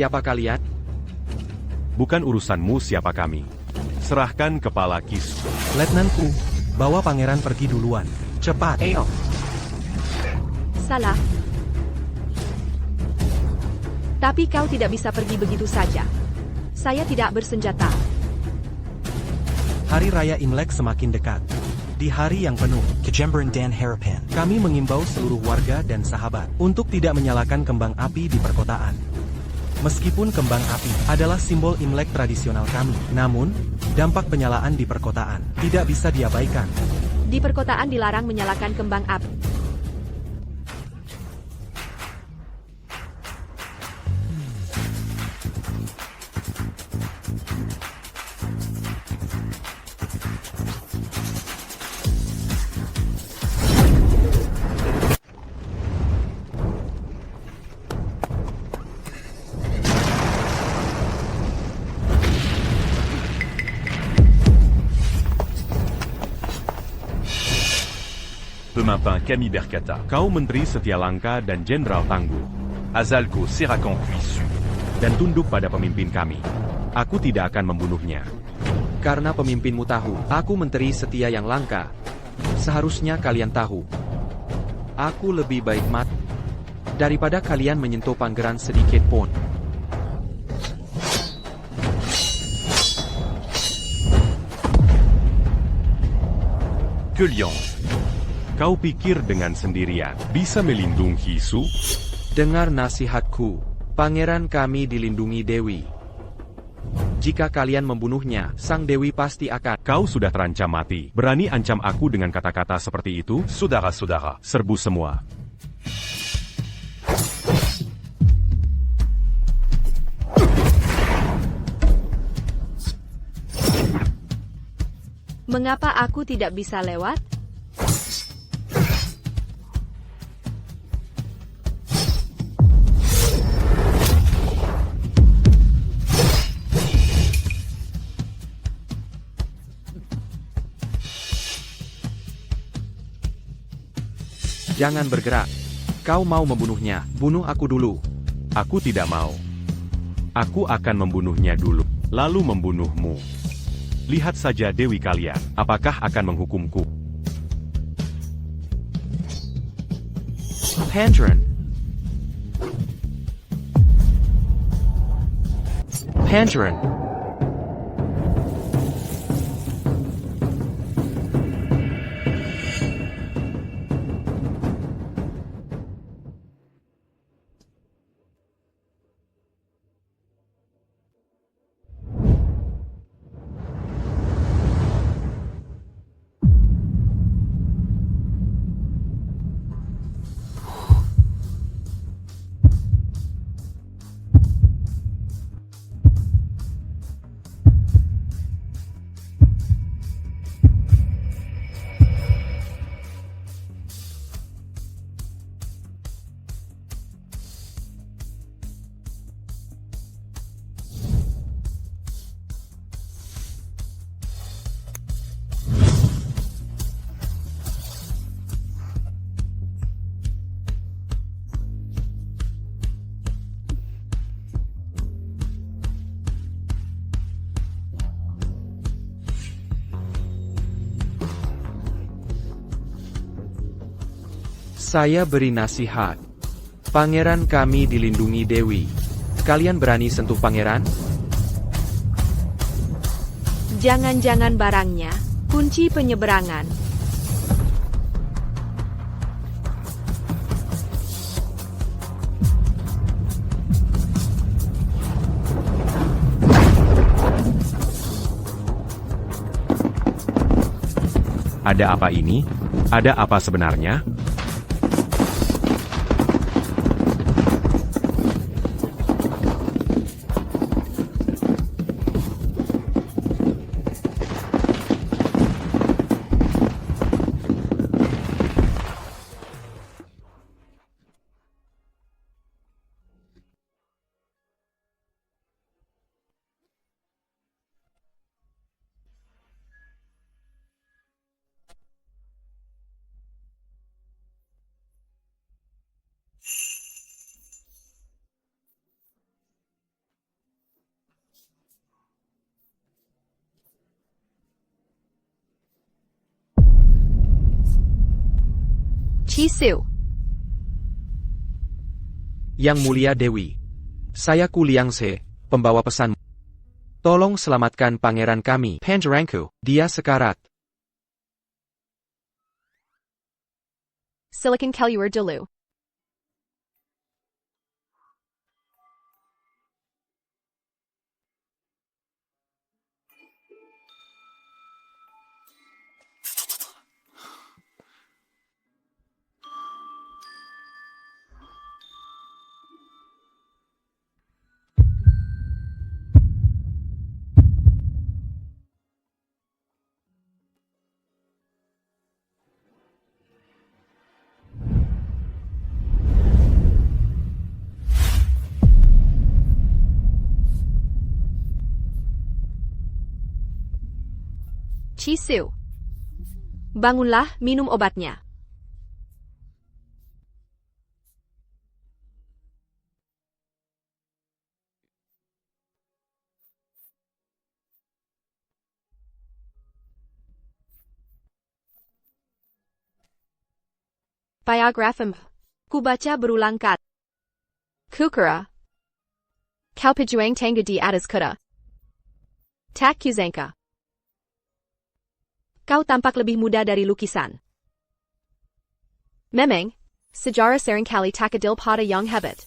F: Siapa kalian?
C: Bukan urusanmu siapa kami. Serahkan kepala Kisu.
H: Letnan Ku, bawa pangeran pergi duluan. Cepat.
A: Salah. Tapi kau tidak bisa pergi begitu saja. Saya tidak bersenjata.
H: Hari Raya Imlek semakin dekat. Di hari yang penuh,
I: Kejemberan Dan Harapan.
H: kami mengimbau seluruh warga dan sahabat untuk tidak menyalakan kembang api di perkotaan. Meskipun kembang api adalah simbol Imlek tradisional kami, namun, dampak penyalaan di perkotaan tidak bisa diabaikan.
A: Di perkotaan dilarang menyalakan kembang api.
J: Pemimpin Kami Berkata.
C: Kau Menteri Setia Langka dan Jenderal Tangguh.
J: Azalko Serakan Kuisu.
C: Dan tunduk pada pemimpin kami. Aku tidak akan membunuhnya.
F: Karena pemimpinmu tahu, aku menteri setia yang langka. Seharusnya kalian tahu. Aku lebih baik mati daripada kalian menyentuh pangeran sedikit pun.
J: Kelion.
C: Kau pikir dengan sendirian bisa melindungi Su?
F: Dengar nasihatku, pangeran kami dilindungi Dewi. Jika kalian membunuhnya, sang Dewi pasti akan...
C: Kau sudah terancam mati. Berani ancam aku dengan kata-kata seperti itu?
J: Saudara-saudara.
C: Serbu semua.
A: Mengapa aku tidak bisa lewat?
F: Jangan bergerak. Kau mau membunuhnya, bunuh aku dulu.
C: Aku tidak mau. Aku akan membunuhnya dulu, lalu membunuhmu. Lihat saja Dewi kalian, apakah akan menghukumku?
F: Pandren. Pandren. Saya beri nasihat. Pangeran kami dilindungi Dewi. Kalian berani sentuh pangeran?
A: Jangan-jangan barangnya, kunci penyeberangan.
C: Ada apa ini? Ada apa sebenarnya?
A: Chisu.
F: Yang Mulia Dewi. Saya Kuliangse, pembawa pesan. Tolong selamatkan pangeran kami, Panjarangku. Dia sekarat.
A: Silicon Kelluer Delu. Chisu. Bangunlah, minum obatnya. Biographem. Kubaca berulang kata. Kukura. Kalpijuang tangga di atas kuda. Tak kuzangka. Kau tampak lebih muda dari lukisan. Memang, sejarah seringkali tak adil pada yang hebat.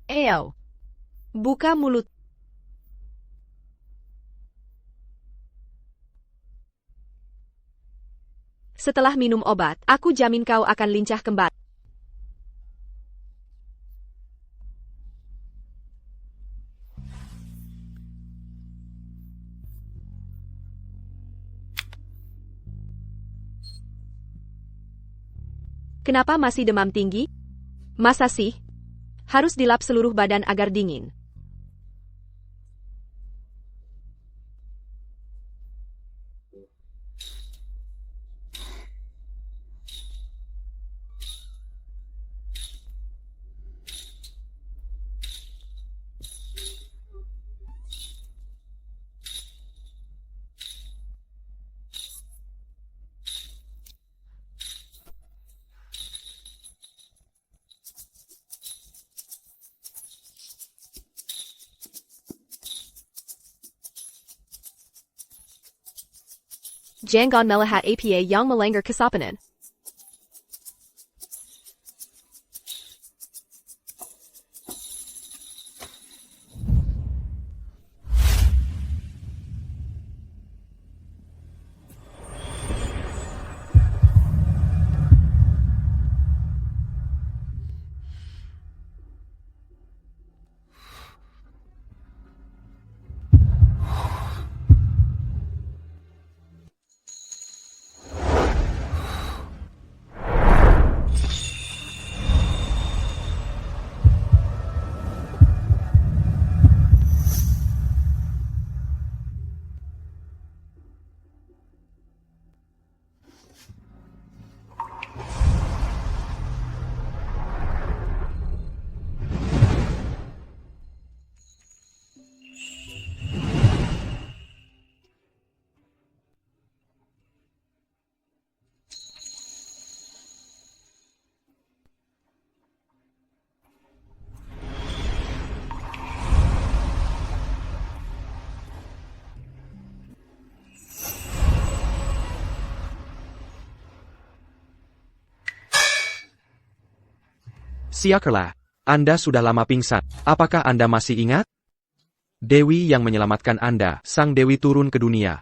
A: Ayo. Buka mulut. Setelah minum obat, aku jamin kau akan lincah kembali. Kenapa masih demam tinggi? Masa sih? Harus dilap seluruh badan agar dingin. Jangan melihat apa yang melanggar kesopanan.
F: Siakerlah, Anda sudah lama pingsan. Apakah Anda masih ingat? Dewi yang menyelamatkan Anda, sang Dewi turun ke dunia.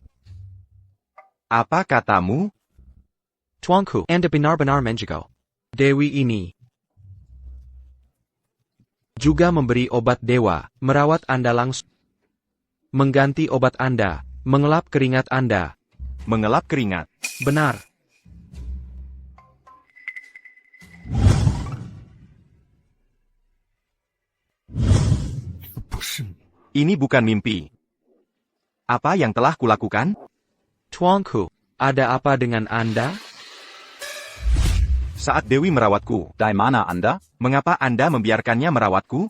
B: Apa katamu?
F: Tuanku, Anda benar-benar menjaga. Dewi ini juga memberi obat dewa, merawat Anda langsung, mengganti obat Anda, mengelap keringat Anda.
B: Mengelap keringat.
F: Benar.
B: Ini bukan mimpi. Apa yang telah kulakukan?
F: Tuanku, ada apa dengan Anda?
B: Saat Dewi merawatku,
G: Daimana Anda?
B: mengapa Anda membiarkannya merawatku?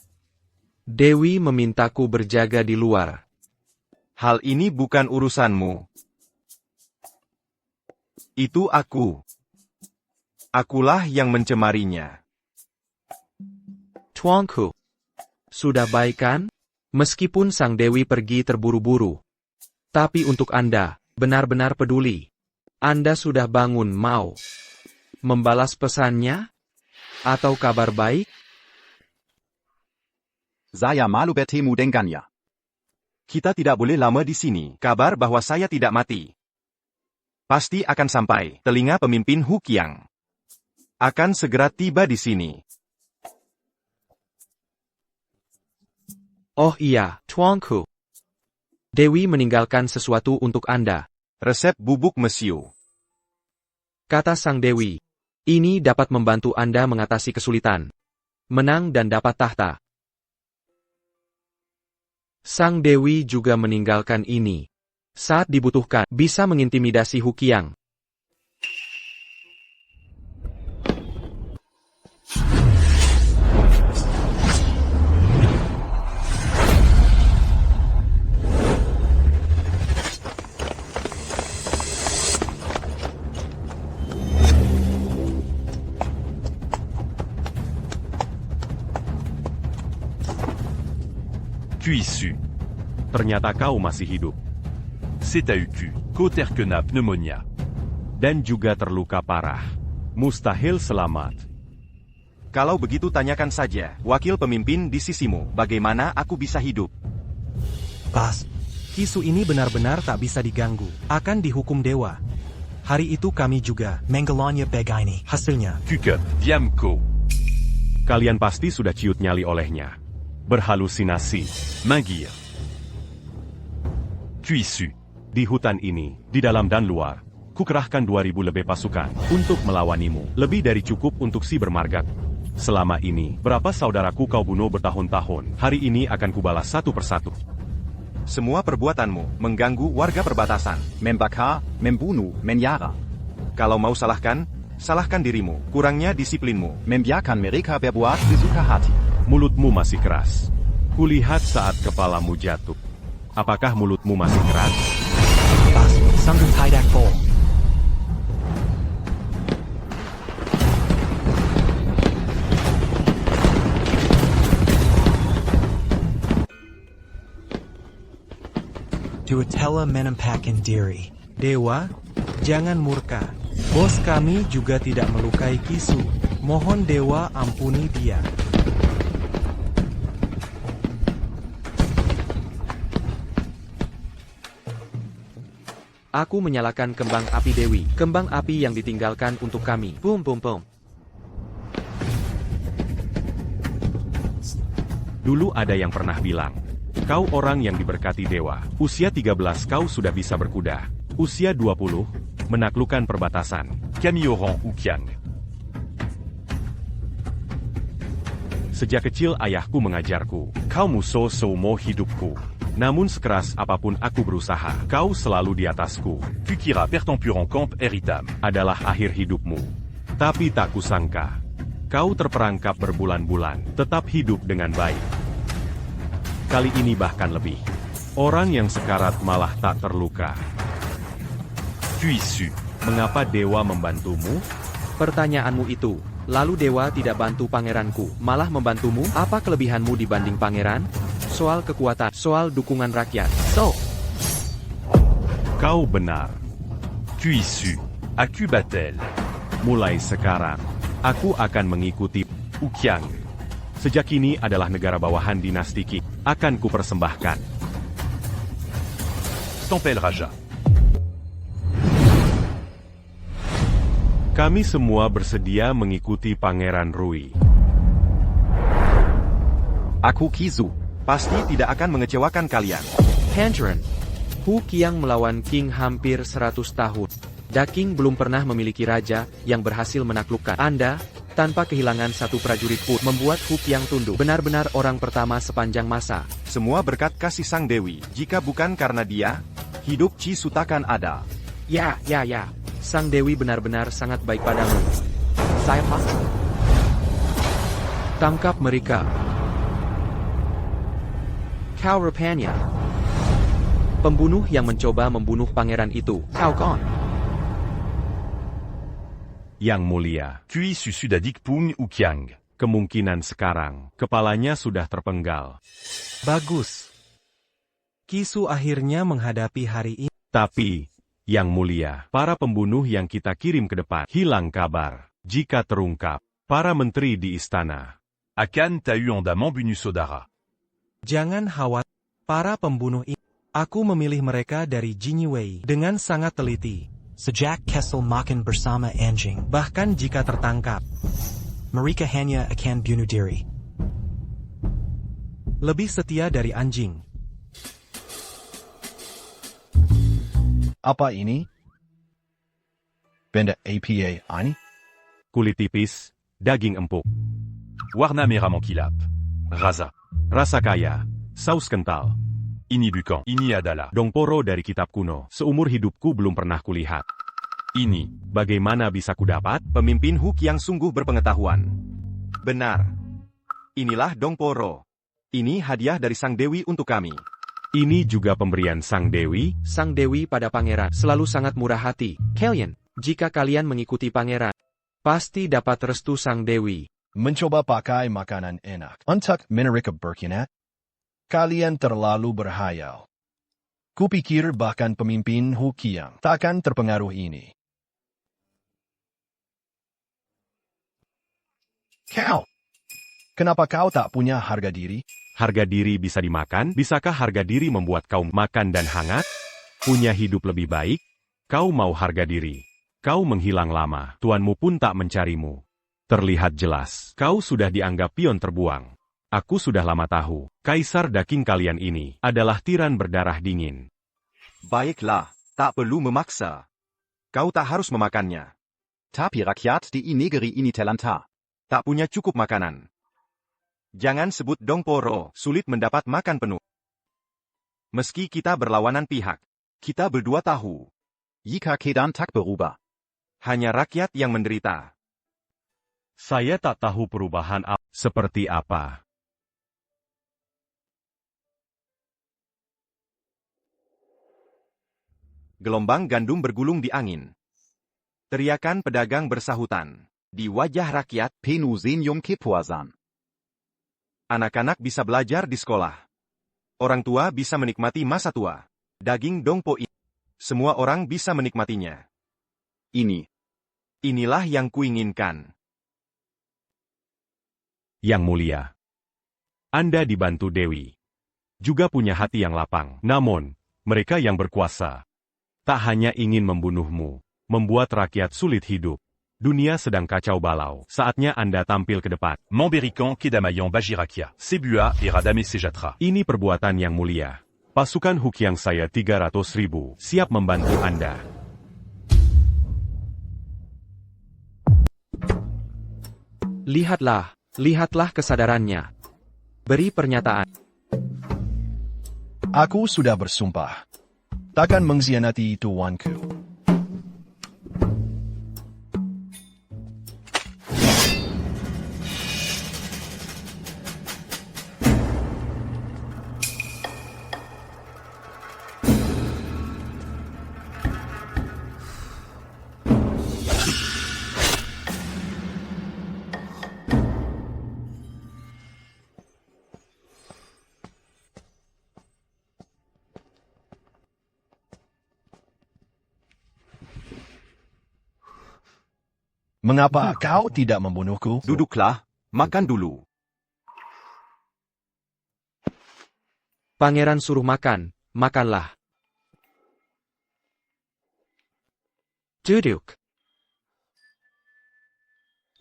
F: Dewi memintaku berjaga di luar.
B: Hal ini bukan urusanmu. Itu aku. Akulah yang mencemarinya.
F: Tuanku, sudah baik kan? Meskipun sang Dewi pergi terburu-buru. Tapi untuk Anda, benar-benar peduli. Anda sudah bangun mau membalas pesannya? Atau kabar baik?
G: Saya malu bertemu dengannya.
B: Kita tidak boleh lama di sini. Kabar bahwa saya tidak mati pasti akan sampai telinga pemimpin Hu Qiang. Akan segera tiba di sini.
F: Oh iya, Tuanku. Dewi meninggalkan sesuatu untuk Anda.
B: Resep bubuk mesiu.
F: Kata sang Dewi. Ini dapat membantu Anda mengatasi kesulitan. Menang dan dapat tahta. Sang Dewi juga meninggalkan ini. Saat dibutuhkan, bisa mengintimidasi Hu Qiang.
J: Cuissu.
C: Ternyata kau masih hidup.
J: Cetaucu. Koterkena pneumonia.
C: Dan juga terluka parah. Mustahil selamat.
B: Kalau begitu tanyakan saja, wakil pemimpin di sisimu, bagaimana aku bisa hidup?
H: Pas. Kisu ini benar-benar tak bisa diganggu. Akan dihukum dewa. Hari itu kami juga.
I: Mengalanya Begaini. Hasilnya.
J: Kukup. Diamco.
C: Kalian pasti sudah ciut nyali olehnya. Berhalusinasi.
J: Mingir. Cuissu.
C: Di hutan ini, di dalam dan luar, kukerahkan 2000 lebih pasukan untuk melawanimu. Lebih dari cukup untuk si bermarga. Selama ini, berapa saudaraku kau bunuh bertahun-tahun, hari ini akan kubalas satu persatu.
B: Semua perbuatanmu mengganggu warga perbatasan.
G: Membakar, membunuh, menyara.
B: Kalau mau salahkan, salahkan dirimu, kurangnya disiplinmu.
G: Membiarkan mereka berbuat sesuka hati.
C: Mulutmu masih keras. Kulihat saat kepalamu jatuh. Apakah mulutmu masih keras?
I: Pas. Sanggung tidak full. Tuatela menampakan diri.
H: Dewa, jangan murka. Bos kami juga tidak melukai Kisu. Mohon dewa ampuni dia.
F: Aku menyalakan kembang api Dewi. Kembang api yang ditinggalkan untuk kami. Boom boom boom.
C: Dulu ada yang pernah bilang, kau orang yang diberkati dewa. Usia 13 kau sudah bisa berkuda. Usia 20, menaklukkan perbatasan.
J: Camioran Hu Qiang.
C: Sejak kecil ayahku mengajarku, kau musuh seumur hidupku. Namun sekeras apapun aku berusaha, kau selalu di atasku.
J: Kukira Pertempuran Camp Eritam.
C: Adalah akhir hidupmu. Tapi tak kusangka, kau terperangkap berbulan-bulan, tetap hidup dengan baik. Kali ini bahkan lebih. Orang yang sekarat malah tak terluka.
J: Cuissu.
C: Mengapa dewa membantumu?
F: Pertanyaanmu itu. Lalu dewa tidak bantu pangeranku, malah membantumu? Apa kelebihanmu dibanding pangeran? Soal kekuatan, soal dukungan rakyat.
C: Kau benar.
J: Cuissu. Aku batel.
C: Mulai sekarang, aku akan mengikuti
J: Huqiang.
C: Sejak kini adalah negara bawahan dinasti Qing. Akan kupersembahkan.
J: Tempel Raja.
C: Kami semua bersedia mengikuti Pangeran Rui.
B: Aku Kizu. Pasti tidak akan mengecewakan kalian.
F: Pangeran. Hu Qiang melawan Qing hampir 100 tahun. Da Qing belum pernah memiliki raja yang berhasil menaklukkan Anda, tanpa kehilangan satu prajurit pun, membuat Hu Qiang tunduk. Benar-benar orang pertama sepanjang masa.
B: Semua berkat kasih Sang Dewi. Jika bukan karena dia, hidup Chi Su takkan ada.
F: Ya. Sang Dewi benar-benar sangat baik padamu. Saya pasti. Tangkap mereka. Kau rupanya pembunuh yang mencoba membunuh pangeran itu. Kau kon.
C: Yang mulia,
J: Kui Susudadik Pung Huqiang.
C: kemungkinan sekarang, kepalanya sudah terpenggal.
H: Bagus. Kisu akhirnya menghadapi hari ini.
C: Tapi, yang mulia, para pembunuh yang kita kirim ke depan hilang kabar. Jika terungkap, para menteri di istana.
J: Akan Tahu Andamant Bunusodara.
H: Jangan khawatir. Para pembunuh ini, aku memilih mereka dari Jinyiwei dengan sangat teliti.
I: Sejak Kessel makan bersama anjing.
H: Bahkan jika tertangkap,
I: Mereka hanya akan bunuh diri.
H: lebih setia dari anjing.
K: Apa ini? Benda APA ini?
C: Kulit tipis, daging empuk,
J: Warna Merah Mankilap. Raza.
C: rasa kaya, saus kental.
J: Ini Bukan. Ini adalah.
C: Dongporo dari kitab kuno. Seumur hidupku belum pernah kulihat.
J: Ini.
C: Bagaimana bisa kudapat?
B: Pemimpin Hu Qiang sungguh berpengetahuan. Benar. Inilah Dongporo. Ini hadiah dari Sang Dewi untuk kami.
C: Ini juga pemberian Sang Dewi.
F: Sang Dewi pada pangeran selalu sangat murah hati. Kalian, jika kalian mengikuti pangeran, pasti dapat restu Sang Dewi.
K: Mencoba pakai makanan enak untuk mereka berkhianat? Kalian terlalu berhayal. Kupikir bahkan pemimpin Hu Qiang takkan terpengaruh ini. Kau! Kenapa kau tak punya harga diri?
C: Harga diri bisa dimakan? Bisakah harga diri membuat kau makan dan hangat? Punya hidup lebih baik? Kau mau harga diri? Kau menghilang lama, tuanmu pun tak mencarimu. Terlihat jelas, kau sudah dianggap pion terbuang. Aku sudah lama tahu, Kaisar Da Qing kalian ini adalah tiran berdarah dingin.
B: Baiklah, tak perlu memaksa. Kau tak harus memakannya.
G: Tapi rakyat di negeri ini telanta.
B: Tak punya cukup makanan. Jangan sebut Dongporo, sulit mendapat makan penuh. Meski kita berlawanan pihak, kita berdua tahu.
G: Jika keadaan tak berubah.
B: Hanya rakyat yang menderita.
C: Saya tak tahu perubahan seperti apa.
B: Gelombang gandum bergulung di angin. Teriakan pedagang bersahutan. Di wajah rakyat,
G: Penu Zenyum Kepuasan.
B: anak-anak bisa belajar di sekolah. Orang tua bisa menikmati masa tua. Daging Dongpo ini. Semua orang bisa menikmatinya. Inilah yang kuinginkan.
C: Yang mulia, Anda dibantu Dewi. Juga punya hati yang lapang. Namun, mereka yang berkuasa tak hanya ingin membunuhmu, membuat rakyat sulit hidup. Dunia sedang kacau balau. Saatnya Anda tampil ke depan.
J: Mamberikan Kedamayan Bajirakia. Sebua et Radame Sejatra.
C: Ini perbuatan yang mulia. Pasukan Hu Qiang saya 300.000 siap membantu Anda.
F: Lihatlah kesadarannya. Beri pernyataan.
K: Aku sudah bersumpah. Takkan mengkhianati tuanku. Mengapa kau tidak membunuhku?
B: Duduklah, Makan dulu.
F: Pangeran suruh makan, makanlah. Duduk.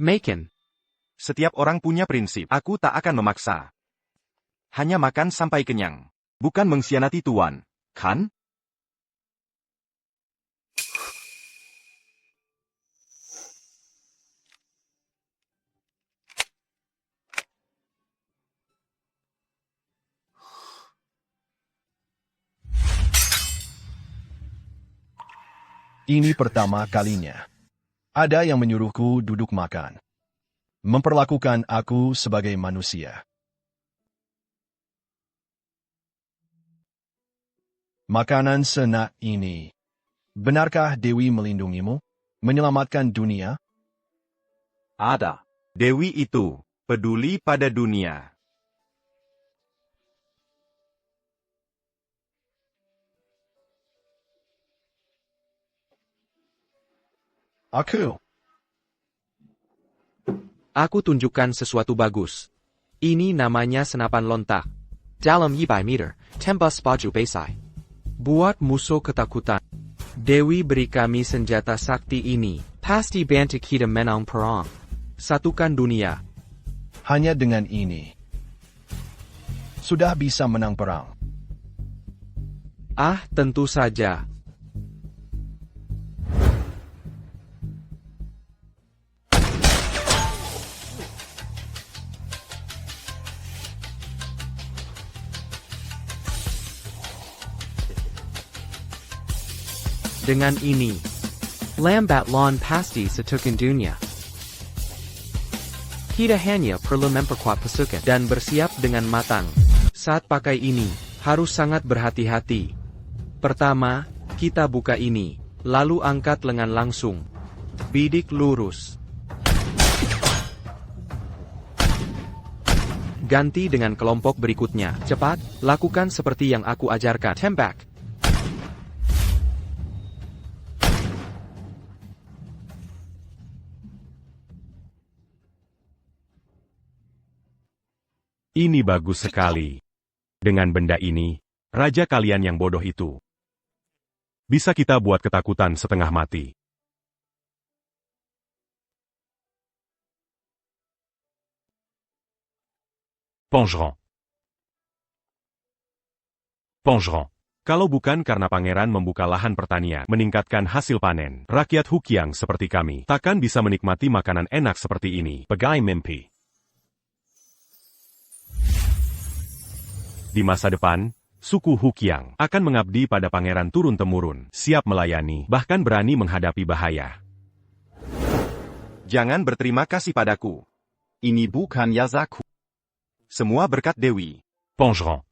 F: Makan.
B: Setiap orang punya prinsip. Aku tak akan memaksa. Hanya makan sampai kenyang. Bukan mengkhianati tuan, kan?
K: Ini pertama kalinya. Ada yang menyuruhku duduk makan. Memperlakukan aku sebagai manusia. Makanan senak ini. Benarkah Dewi melindungimu? Menyelamatkan dunia?
B: Ada. Dewi itu peduli pada dunia.
F: Aku tunjukkan sesuatu bagus. Ini namanya senapan lontak. Dalam 100 meter, tembak baju pesai. Buat musuh ketakutan. Dewi beri kami senjata sakti ini. Pasti bantu kita menang perang. Satukan dunia.
K: Hanya dengan ini. Sudah bisa menang perang.
F: Ah, tentu saja. Dengan ini, lambat laun pasti satukan dunia. Kita hanya perlu memperkuat pasukan dan bersiap dengan matang. Saat pakai ini, harus sangat berhati-hati. Pertama, kita buka ini, lalu angkat lengan langsung. Bidik lurus. Ganti dengan kelompok berikutnya. Cepat, lakukan seperti yang aku ajarkan. Tembak.
C: Ini bagus sekali. Dengan benda ini, raja kalian yang bodoh itu bisa kita buat ketakutan setengah mati. Pongeron. Pongeron. Kalau bukan karena pangeran membuka lahan pertanian, meningkatkan hasil panen, rakyat Hukiang seperti kami takkan bisa menikmati makanan enak seperti ini. Pegai mimpi. Di masa depan, suku Hukiang akan mengabdi pada pangeran turun-temurun, siap melayani, bahkan berani menghadapi bahaya.
B: Jangan berterima kasih padaku.
G: Ini bukan Yazaku.
B: Semua berkat Dewi.
C: Pongeron.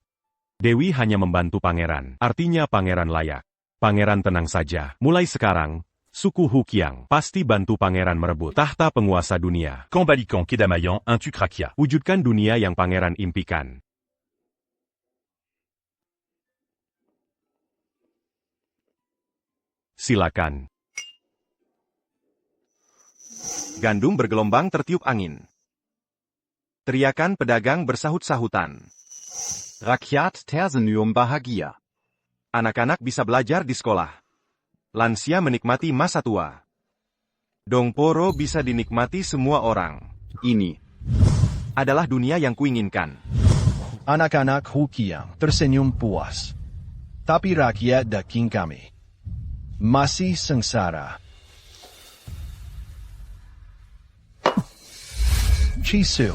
C: Dewi hanya membantu pangeran, artinya pangeran layak. Pangeran tenang saja, mulai sekarang, suku Hukiang pasti bantu pangeran merebut tahta penguasa dunia.
J: Kambalikan kedamaian un tukrakia.
C: Wujudkan dunia yang pangeran impikan. Silakan.
B: Gandum bergelombang tertiup angin. Teriakan pedagang bersahut-sahutan.
G: Rakyat tersenyum bahagia.
B: Anak-anak bisa belajar di sekolah. Lansia menikmati masa tua. Dongporo bisa dinikmati semua orang.
G: Ini
B: adalah dunia yang kuinginkan.
K: Anak-anak Hukiang tersenyum puas. Tapi rakyat daging kami masih sengsara. Chisu.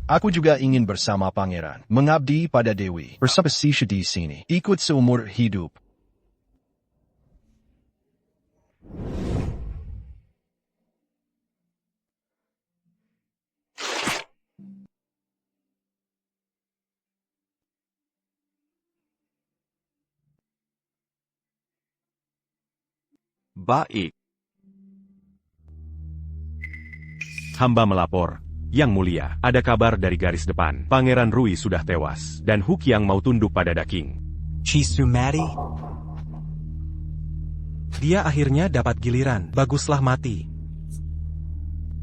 K: Aku juga ingin bersama pangeran, mengabdi pada Dewi, bersama Sisha di sini, ikut seumur hidup.
B: Baik.
C: Hamba melapor, Yang Mulia, ada kabar dari garis depan. Pangeran Rui sudah tewas, dan Hu Qiang mau tunduk pada Daking.
I: Chisu Mati?
H: Dia akhirnya dapat giliran. Baguslah mati.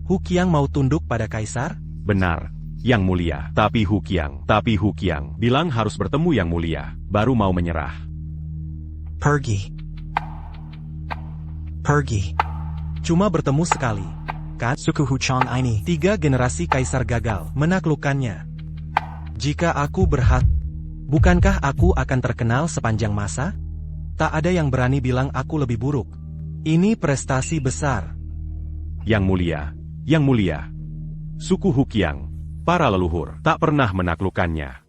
H: Hu Qiang mau tunduk pada Kaisar?
C: Benar, Yang Mulia. Tapi Hu Qiang bilang harus bertemu Yang Mulia, baru mau menyerah.
I: Pergi.
H: Cuma bertemu sekali. Kan?
I: Suku Huchang ini.
H: 3 generasi Kaisar gagal menaklukkannya. Jika aku berhak, bukankah aku akan terkenal sepanjang masa? Tak ada yang berani bilang aku lebih buruk. Ini prestasi besar.
C: Yang Mulia. Suku Hu Qiang, para leluhur, tak pernah menaklukkannya.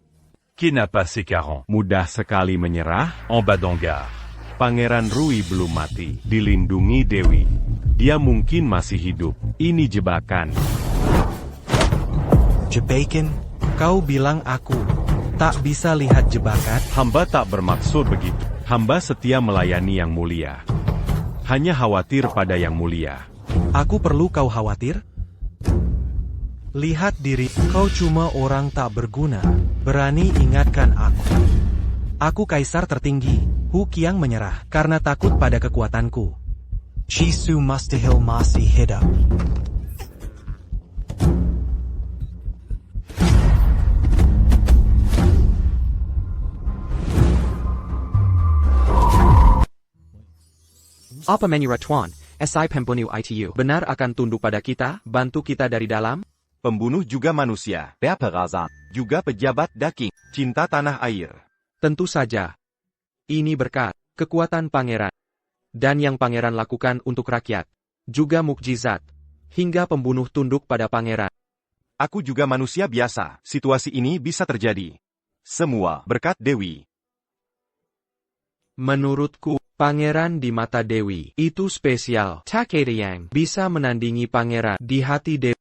J: Qui n'a pas ses 40?
C: Mudah sekali menyerah.
J: En bas d'Angar.
C: Pangeran Rui belum mati, dilindungi Dewi. Dia mungkin masih hidup. Ini jebakan.
I: Jebakan?
H: Kau bilang aku tak bisa lihat jebakan?
C: Hamba tak bermaksud begitu. Hamba setia melayani Yang Mulia. Hanya khawatir pada Yang Mulia.
H: Aku perlu kau khawatir? Lihat diri, kau cuma orang tak berguna. Berani ingatkan aku. Aku Kaisar tertinggi. Hu Qiang menyerah karena takut pada kekuatanku.
I: Chisu Mustahil masih hidup.
F: Apa menurut Tuan? SI pembunuh ITU benar akan tunduk pada kita, bantu kita dari dalam?
B: Pembunuh juga manusia, Perazan, juga pejabat Daking, cinta tanah air.
F: Tentu saja. Ini berkat kekuatan pangeran. Dan yang pangeran lakukan untuk rakyat. Juga mukjizat. Hingga pembunuh tunduk pada pangeran.
B: Aku juga manusia biasa, situasi ini bisa terjadi. Semua berkat Dewi.
F: Menurutku, pangeran di mata Dewi itu spesial. Takeda yang bisa menandingi pangeran di hati Dewi.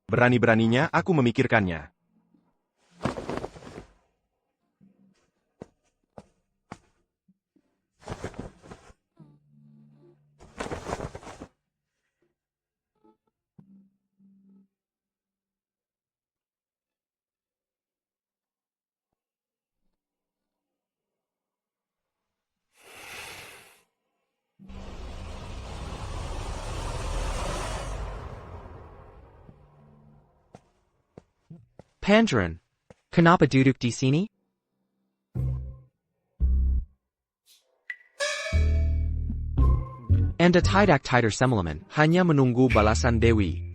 B: Berani-beraninya aku memikirkannya.
F: Pangeran, kenapa duduk di sini? Anda tidak tidur semalaman, hanya menunggu balasan Dewi.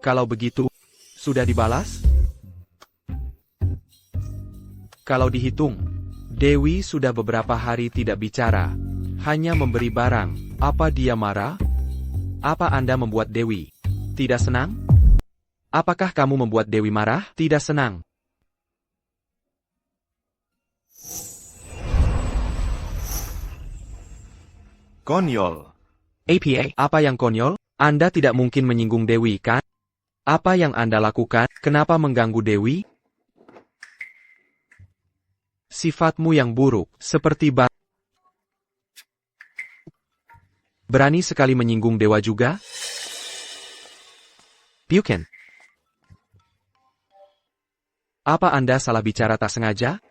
F: Kalau begitu, sudah dibalas? Kalau dihitung, Dewi sudah beberapa hari tidak bicara, hanya memberi barang. Apa dia marah? Apa Anda membuat Dewi tidak senang? Apakah kamu membuat Dewi marah? Tidak senang.
B: Konyol.
F: APA, apa yang konyol? Anda tidak mungkin menyinggung Dewi, kan? Apa yang Anda lakukan? Kenapa mengganggu Dewi? Sifatmu yang buruk, seperti berani sekali menyinggung dewa juga? Bukan. Apa Anda salah bicara tak sengaja?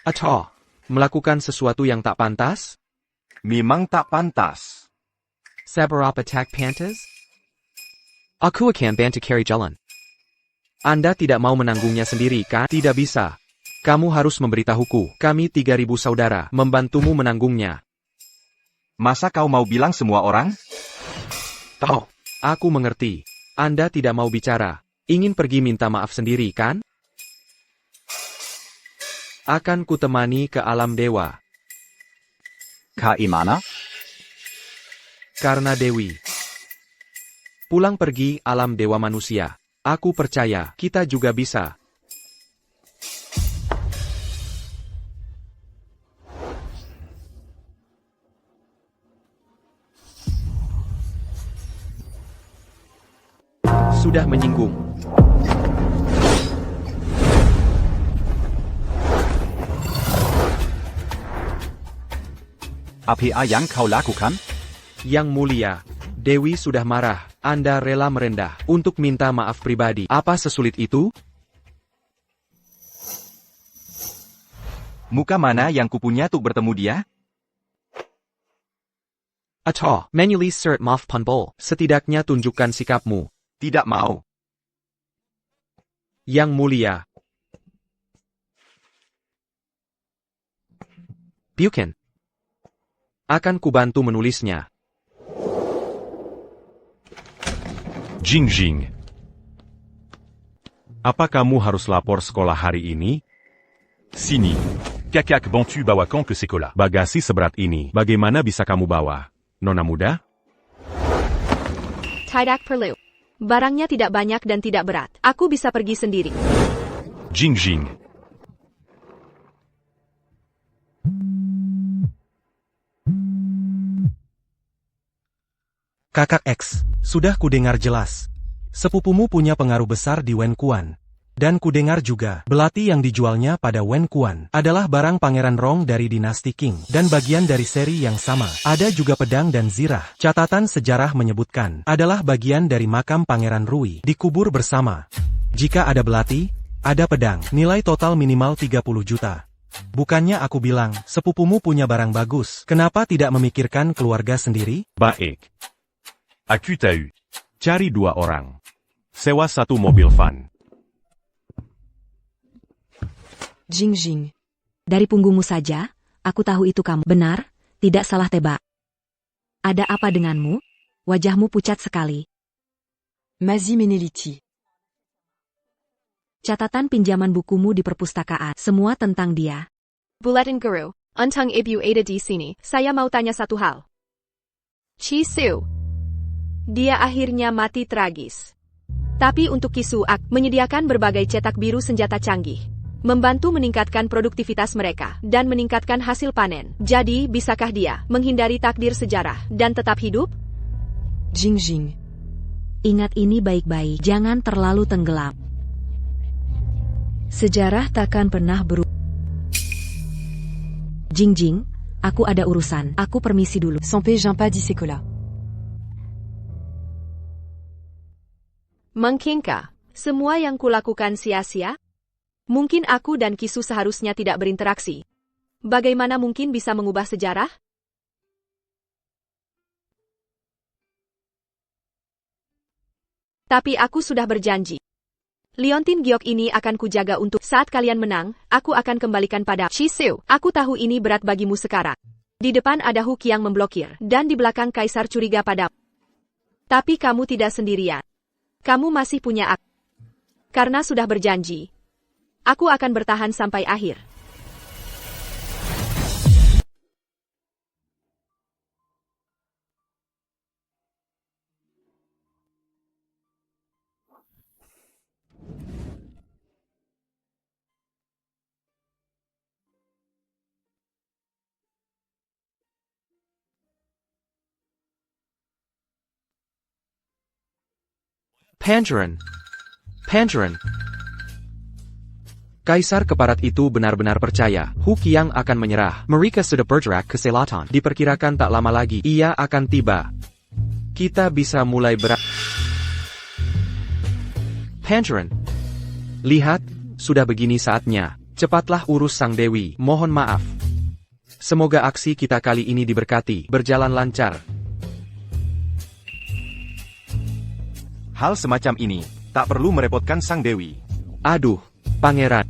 F: Atau melakukan sesuatu yang tak pantas?
B: Memang tak pantas.
F: Seberapa tak pantas? Aku akan bantu carry jalan. Anda tidak mau menanggungnya sendiri, kan? Tidak bisa. Kamu harus memberitahuku. Kami 3.000 saudara membantumu menanggungnya.
B: Masa kau mau bilang semua orang?
F: Tahu. Aku mengerti. Anda tidak mau bicara. Ingin pergi minta maaf sendiri, kan? Akan kutemani ke alam dewa.
G: Kaimana?
F: Karena Dewi. Pulang pergi alam dewa manusia. Aku percaya kita juga bisa. sudah menyinggung.
G: APA yang kau lakukan?
F: Yang mulia, Dewi sudah marah. Anda rela merendah untuk minta maaf pribadi. Apa sesulit itu?
B: Muka mana yang kupunya untuk bertemu dia?
F: Atau, manually sert maaf punbol. Setidaknya tunjukkan sikapmu.
B: Tidak mau.
F: Yang mulia. Bukan. Akan kubantu menulisnya.
C: Jingjing. Apa kamu harus lapor sekolah hari ini?
J: Sini. Kakak bantu bawa quand que c'est cola.
C: Bagasi seberat ini, bagaimana bisa kamu bawa? Nona muda?
A: Tidak perlu. Barangnya tidak banyak dan tidak berat. Aku bisa pergi sendiri.
J: Jingjing.
H: Kakak X, sudah kudengar jelas. Sepupumu punya pengaruh besar di Wen Kuan. Dan kudengar juga, belati yang dijualnya pada Wen Kuan adalah barang Pangeran Rong dari dinasti Qing, dan bagian dari seri yang sama. Ada juga pedang dan zirah. Catatan sejarah menyebutkan, adalah bagian dari makam Pangeran Rui, dikubur bersama. Jika ada belati, ada pedang, nilai total minimal 30 juta. Bukannya aku bilang, sepupumu punya barang bagus, kenapa tidak memikirkan keluarga sendiri?
C: Baik.
J: Aku tahu.
C: Cari 2 orang. Sewa 1 mobil van.
D: Jingjing. Dari punggungmu saja, aku tahu itu kamu. Benar, tidak salah tebak. Ada apa denganmu? Wajahmu pucat sekali.
E: Mazi Meneliti.
D: Catatan pinjaman bukumu di perpustakaan. Semua tentang dia.
A: Bulletin Guru, untang ibu ada di sini. Saya mau tanya satu hal. Chi Su. Dia akhirnya mati tragis. Tapi untuk Kisuak, menyediakan berbagai cetak biru senjata canggih. Membantu meningkatkan produktivitas mereka, dan meningkatkan hasil panen. Jadi, bisakah dia menghindari takdir sejarah, dan tetap hidup?
E: Jingjing.
D: Ingat ini baik-baik, jangan terlalu tenggelam. Sejarah takkan pernah berubah. Jingjing, aku ada urusan. Aku permisi dulu.
E: Sampai jumpa di sekolah.
A: Mungkinkah semua yang kulakukan sia-sia? Mungkin aku dan Kisu seharusnya tidak berinteraksi. Bagaimana mungkin bisa mengubah sejarah? Tapi aku sudah berjanji. Liontin Giok ini akan kujaga untuk saat kalian menang, aku akan kembalikan pada Chisu. Aku tahu ini berat bagimu sekarang. Di depan ada Hook yang memblokir, dan di belakang Kaisar curiga padamu. Tapi kamu tidak sendirian. Kamu masih punya aku. Karena sudah berjanji, aku akan bertahan sampai akhir.
F: Pangeran. Pangeran. Kaisar keparat itu benar-benar percaya, Hu Qiang akan menyerah. Mereka sudah bergerak ke selatan. Diperkirakan tak lama lagi, ia akan tiba. Kita bisa mulai Pangeran. Lihat, sudah begini saatnya. Cepatlah urus Sang Dewi. Mohon maaf. Semoga aksi kita kali ini diberkati, berjalan lancar.
B: Hal semacam ini, tak perlu merepotkan Sang Dewi.
F: Aduh, Pangeran,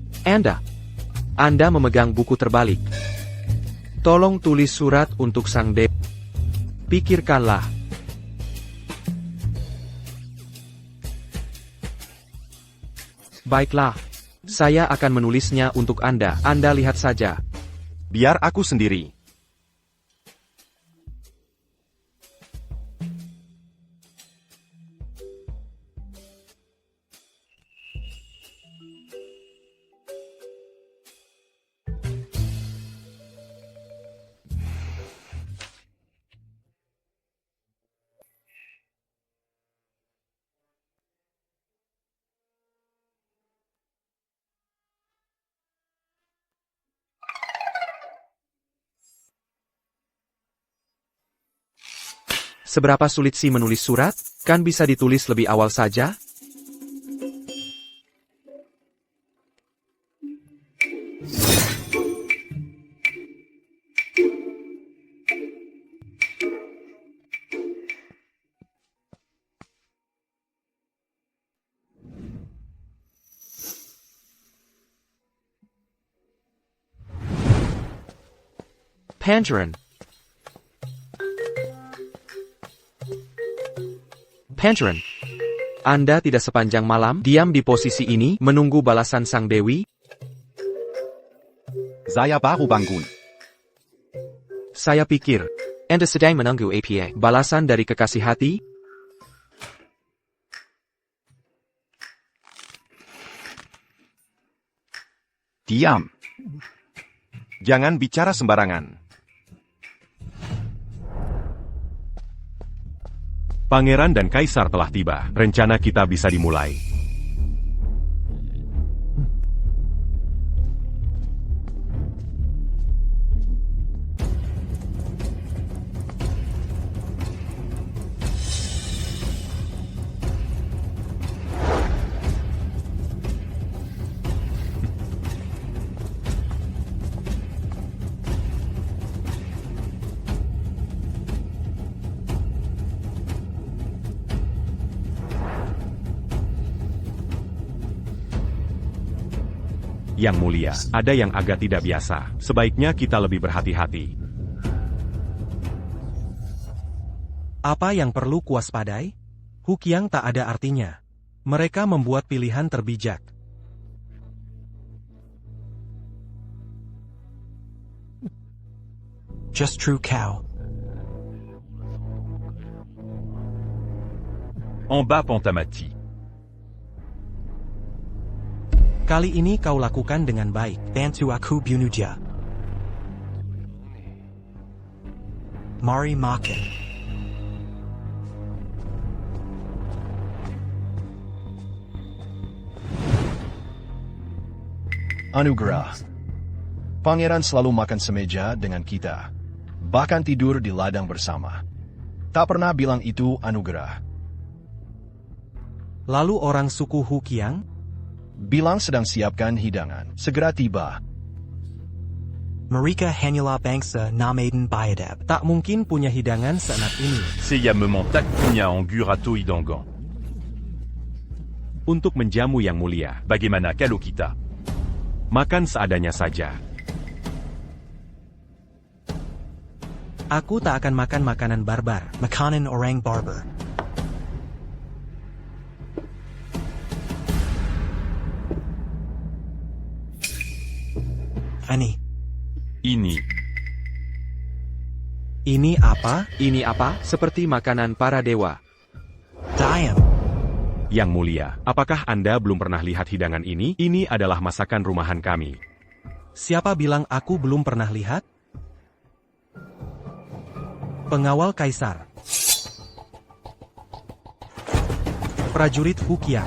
F: Anda memegang buku terbalik. Tolong tulis surat untuk Sang Dewi. Pikirkanlah. Baiklah, saya akan menulisnya untuk Anda. Anda lihat saja.
B: Biar aku sendiri.
F: Seberapa sulit sih menulis surat? Kan bisa ditulis lebih awal saja? Pangeran. Pangeran. Anda tidak sepanjang malam diam di posisi ini menunggu balasan sang dewi?
G: Saya baru bangun.
F: Saya pikir, Anda sedang menunggu apa? Balasan dari kekasih hati?
G: Diam.
B: Jangan bicara sembarangan.
C: Pangeran dan Kaisar telah tiba. Rencana kita bisa dimulai. Yang mulia, ada yang agak tidak biasa. Sebaiknya kita lebih berhati-hati.
H: Apa yang perlu kuwaspadai? Hukiang tak ada artinya. Mereka membuat pilihan terbijak.
I: Just true cow.
J: En bas Pentamati.
H: Kali ini kau lakukan dengan baik.
I: Bantu aku bunuja. Mari makan.
K: Anugerah. Pangeran selalu makan semeja dengan kita. Bahkan tidur di ladang bersama. Tak pernah bilang itu anugerah.
H: Lalu orang suku Hukiang?
K: Bilang sedang siapkan hidangan. Segera tiba.
I: Mereka hanyalah bangsa Namaden Bayadab.
H: Tak mungkin punya hidangan seenak ini.
J: Saya memontak punya Angurato Idangan.
C: Untuk menjamu yang mulia,
J: Bagaimana kalau kita?
C: makan seadanya saja.
H: Aku tak akan makan makanan barbar.
I: Makanan orang barbar. Ani.
F: Ini apa? Ini apa? Seperti makanan para dewa.
I: Diam.
C: Yang mulia, apakah Anda belum pernah lihat hidangan ini? Ini adalah masakan rumahan kami.
H: Siapa bilang aku belum pernah lihat? Pengawal Kaisar. Prajurit Hukiang.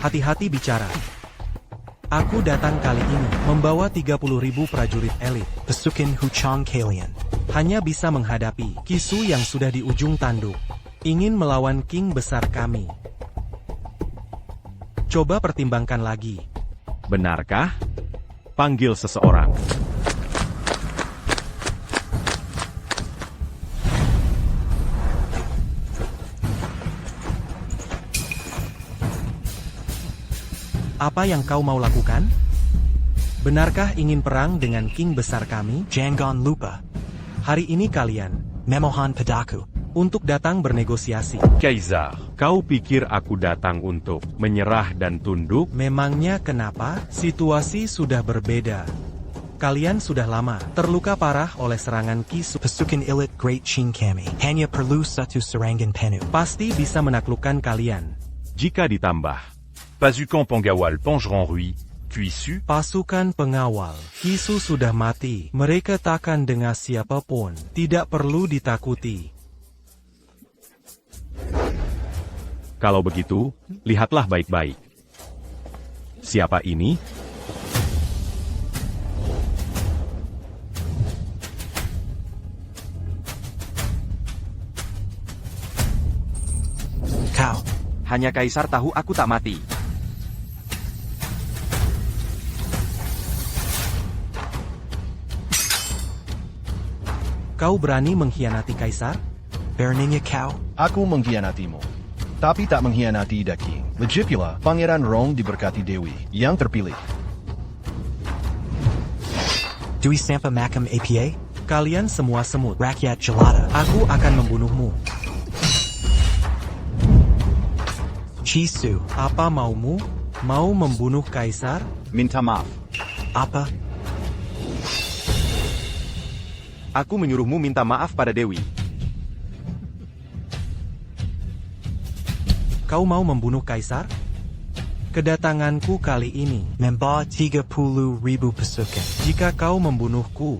H: Hati-hati bicara. Aku datang kali ini membawa 30.000 prajurit elit.
I: Pasukan Huchang Kalian.
H: Hanya bisa menghadapi Kisu yang sudah di ujung tanduk. Ingin melawan King besar kami. Coba pertimbangkan lagi.
C: Benarkah? Panggil seseorang.
H: Apa yang kau mau lakukan? Benarkah ingin perang dengan King besar kami?
I: Jangan lupa.
H: Hari ini kalian
I: Memohan padaku.
H: untuk datang bernegosiasi.
J: Kaisar.
C: Kau pikir aku datang untuk menyerah dan tunduk?
H: Memangnya kenapa? Situasi sudah berbeda. Kalian sudah lama terluka parah oleh serangan Kisu.
I: Pasukan elit Great Chin kami. Hanya perlu satu serangan penuh.
H: Pasti bisa menaklukkan kalian.
C: Jika ditambah,
J: Pasukan Pengawal Pangeran Rui. Kuisu.
H: Pasukan pengawal Kisu sudah mati. Mereka takkan dengar siapapun. Tidak perlu ditakuti.
C: kalau begitu, lihatlah baik-baik. Siapa ini?
B: Hanya Kaisar tahu aku tak mati.
H: Kau berani mengkhianati Kaisar?
I: Beraninya kau?
K: Aku mengkhianatimu. Tapi tak mengkhianati daging. Legit pula, Pangeran Rong diberkati Dewi, yang terpilih.
I: Dwi Sampa Makam APA?
H: Kalian semua semut.
I: Rakyat Jelata.
H: Aku akan membunuhmu.
I: Chisu.
H: Apa maumu? Mau membunuh Kaisar?
G: Minta maaf.
I: Apa?
B: Aku menyuruhmu minta maaf pada Dewi.
H: Kau mau membunuh Kaisar? Kedatanganku kali ini.
I: Membawa 30,000 pasukan.
H: Jika kau membunuhku,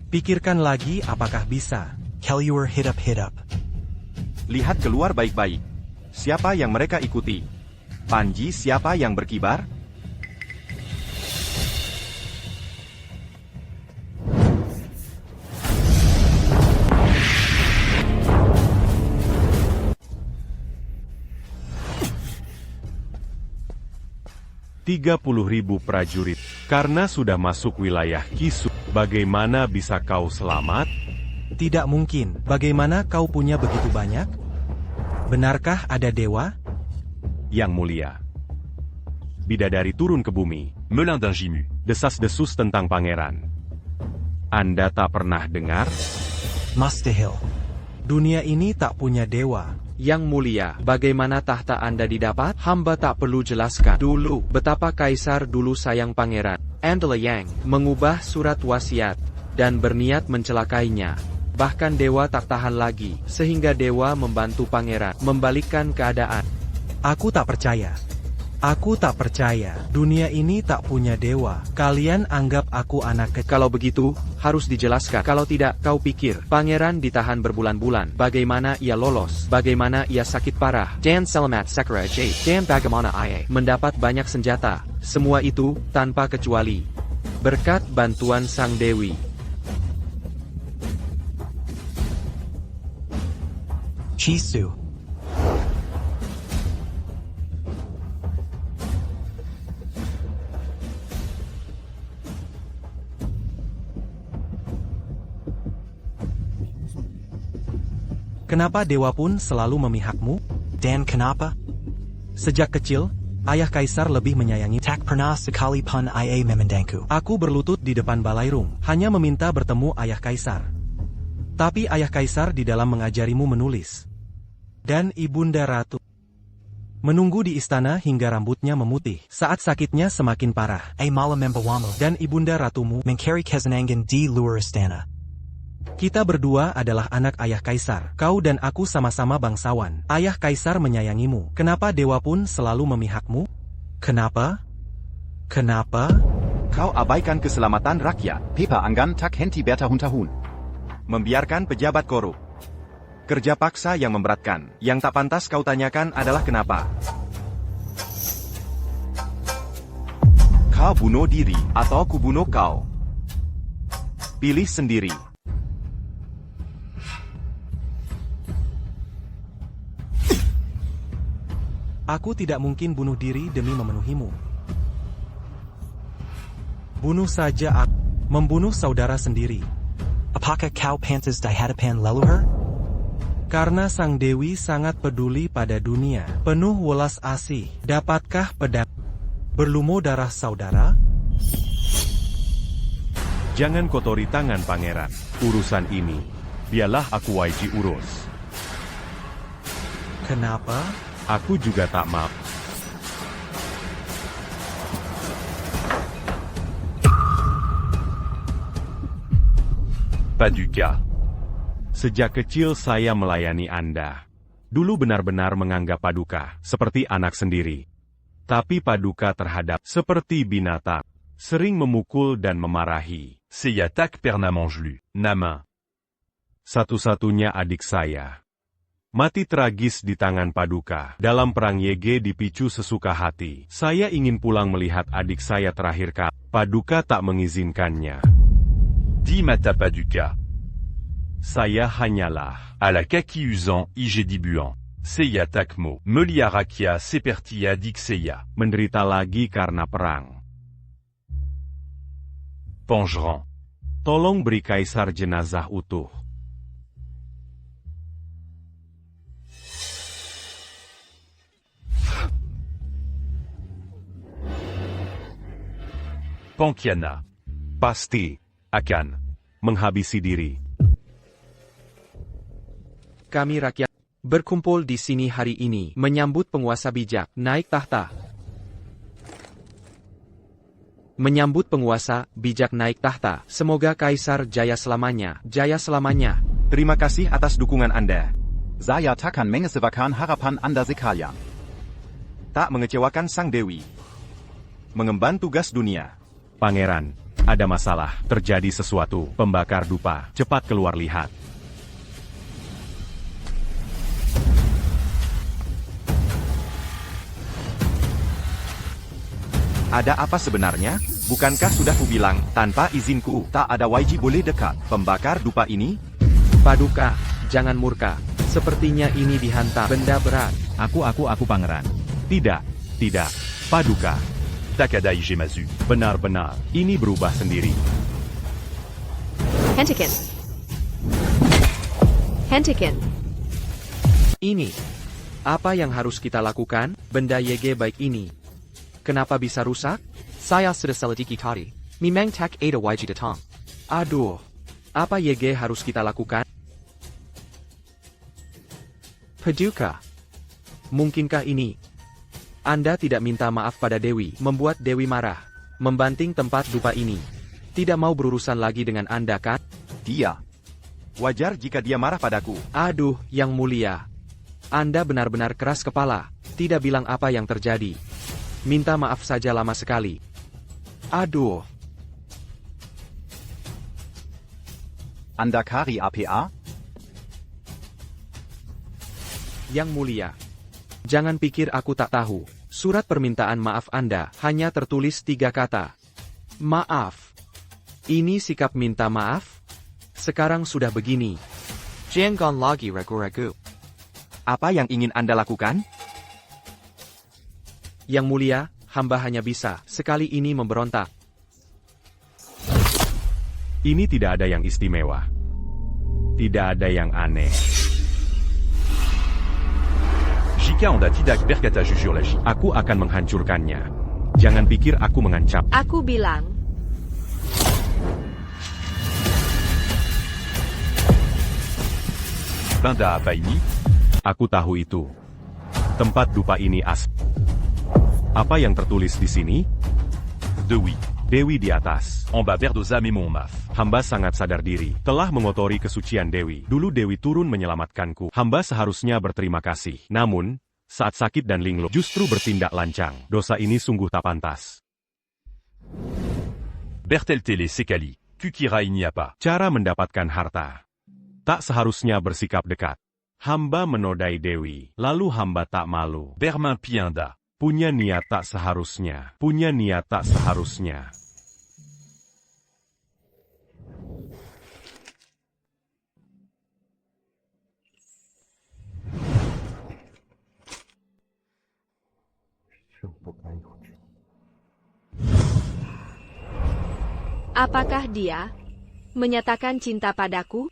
H: pikirkan lagi apakah bisa.
I: Kelliur hit up.
B: Lihat keluar baik-baik. Siapa yang mereka ikuti? Panji siapa yang berkibar?
C: "30.000 prajurit. Karena sudah masuk wilayah Kisu, bagaimana bisa kau selamat?"
H: Tidak mungkin. Bagaimana kau punya begitu banyak? Benarkah ada dewa?
C: Yang mulia. Bidadari turun ke bumi.
J: Melin d'un Jimu.
C: Desas-desus tentang pangeran. Anda tak pernah dengar?
I: Mustahil.
H: Dunia ini tak punya dewa.
F: Yang mulia, bagaimana tahta Anda didapat? Hamba tak perlu jelaskan. Dulu, betapa Kaisar dulu sayang pangeran. Andala Yang mengubah surat wasiat dan berniat mencelakainya. Bahkan dewa tak tahan lagi, sehingga dewa membantu pangeran membalikkan keadaan.
H: Aku tak percaya. Aku tak percaya. Dunia ini tak punya dewa. Kalian anggap aku anak kecil.
F: Kalau begitu, harus dijelaskan. Kalau tidak, kau pikir pangeran ditahan berbulan-bulan. Bagaimana ia lolos? Bagaimana ia sakit parah? Dan Selamat Sakura Jade. Dan bagaimana ia mendapat banyak senjata? Semua itu, tanpa kecuali berkat bantuan Sang Dewi.
I: Chisu.
H: Kenapa dewa pun selalu memihakmu?
I: Dan kenapa?
H: Sejak kecil, ayah Kaisar lebih menyayangi.
I: Tak pernah sekali pun ia memandangku.
H: Aku berlutut di depan balairung, hanya meminta bertemu ayah Kaisar. Tapi ayah Kaisar di dalam mengajarimu menulis. Dan Ibunda Ratu menunggu di istana hingga rambutnya memutih saat sakitnya semakin parah.
I: Malam membawamu.
H: Dan Ibunda Ratumu
I: Mencari kesenangan di luar istana.
H: Kita berdua adalah anak ayah Kaisar. Kau dan aku sama-sama bangsawan. Ayah Kaisar menyayangimu. Kenapa dewa pun selalu memihakmu? Kenapa? Kenapa?
B: Kau abaikan keselamatan rakyat.
G: Pepa anggan tak henti berta huntahun.
B: Membiarkan pejabat korup. Kerja paksa yang memberatkan. Yang tak pantas kau tanyakan adalah kenapa. Kau bunuh diri, atau ku bunuh kau. Pilih sendiri.
H: Aku tidak mungkin bunuh diri demi memenuhimu. Bunuh saja aku. Membunuh saudara sendiri.
I: Apakah kau pantas di hadapan leluhur?
H: Karena Sang Dewi sangat peduli pada dunia. Penuh welas asih. Dapatkah pedang berlumur darah saudara?
C: Jangan kotori tangan pangeran. Urusan ini, biarlah aku Waiji urus.
H: Kenapa?
C: Aku juga tak mau.
J: Paduka.
C: Sejak kecil saya melayani Anda. Dulu benar-benar menganggap Paduka seperti anak sendiri. Tapi Paduka terhadap seperti binatang. Sering memukul dan memarahi.
J: Seyatak pernah mangelu.
C: Nama. Satu-satunya adik saya. Mati tragis di tangan Paduka. Dalam perang Yege dipicu sesuka hati. Saya ingin pulang melihat adik saya terakhir kali. Paduka tak mengizinkannya.
J: Di mata Paduka.
C: Saya hanyalah
J: À la kaki usant IG Dibuan. Seiya Takmo, Melia Rakia Sepertia Dixeya.
C: Menderita lagi karena perang.
J: Pangeran.
C: Tolong beri kaisar jenazah utuh.
J: Pankiana.
C: Pasti
J: Akan.
C: menghabisi diri.
F: Kami rakyat berkumpul di sini hari ini menyambut penguasa bijak naik tahta. Menyambut penguasa bijak naik tahta. Semoga kaisar jaya selamanya, jaya selamanya.
B: Terima kasih atas dukungan Anda.
G: Saya takkan mengecewakan harapan Anda sekalian.
B: Tak mengecewakan Sang Dewi. Mengemban tugas dunia.
C: Pangeran, ada masalah, terjadi sesuatu, pembakar dupa, cepat keluar lihat.
B: Ada apa sebenarnya? Bukankah sudah kubilang, tanpa izinku, tak ada wajib boleh dekat. Pembakar dupa ini?
F: Paduka, jangan murka. Sepertinya ini dihantam benda berat.
C: Aku pangeran. Tidak, Paduka.
J: Takadai Gemazu.
C: Benar-benar, ini berubah sendiri.
A: Hentikan. Hentikan.
F: Ini. Apa yang harus kita lakukan? Benda YG baik ini. Kenapa bisa rusak? Saya sudah selidiki tadi. Memang tak ada wajib datang. Aduh. Apa YG harus kita lakukan? Paduka. Mungkinkah ini? Anda tidak minta maaf pada Dewi, membuat Dewi marah. Membanting tempat dupa ini. Tidak mau berurusan lagi dengan Anda kan?
B: Dia. Wajar jika dia marah padaku.
F: Aduh, Yang Mulia. Anda benar-benar keras kepala. Tidak bilang apa yang terjadi. Minta maaf saja lama sekali. Aduh.
G: Anda Kari APA?
F: Yang Mulia. Jangan pikir aku tak tahu. Surat permintaan maaf Anda hanya tertulis 3 kata. Maaf. Ini sikap minta maaf? Sekarang sudah begini. Jangan lagi ragu-ragu.
B: Apa yang ingin Anda lakukan?
F: Yang Mulia, hamba hanya bisa sekali ini memberontak.
C: Ini tidak ada yang istimewa. Tidak ada yang aneh.
J: Jika Onda tidak berkata jujur lagi.
C: Aku akan menghancurkannya. Jangan pikir aku mengancam.
A: Aku bilang.
J: Benda apa ini?
C: Aku tahu itu. Tempat dupa ini asp. Apa yang tertulis di sini?
J: Dewi.
C: Dewi di atas.
J: En bas Verdoza et Montmaf.
C: Hamba sangat sadar diri, telah mengotori kesucian Dewi. Dulu Dewi turun menyelamatkanku. Hamba seharusnya berterima kasih. Namun, saat sakit dan linglung, justru bertindak lancang. Dosa ini sungguh tak pantas.
J: Berteltele Sekali. Kukira ini apa?
C: Cara mendapatkan harta. Tak seharusnya bersikap dekat. Hamba menodai Dewi, lalu hamba tak malu.
J: Bermain Pianda.
C: Punya niat tak seharusnya. Punya niat tak seharusnya.
A: Apakah dia menyatakan cinta padaku?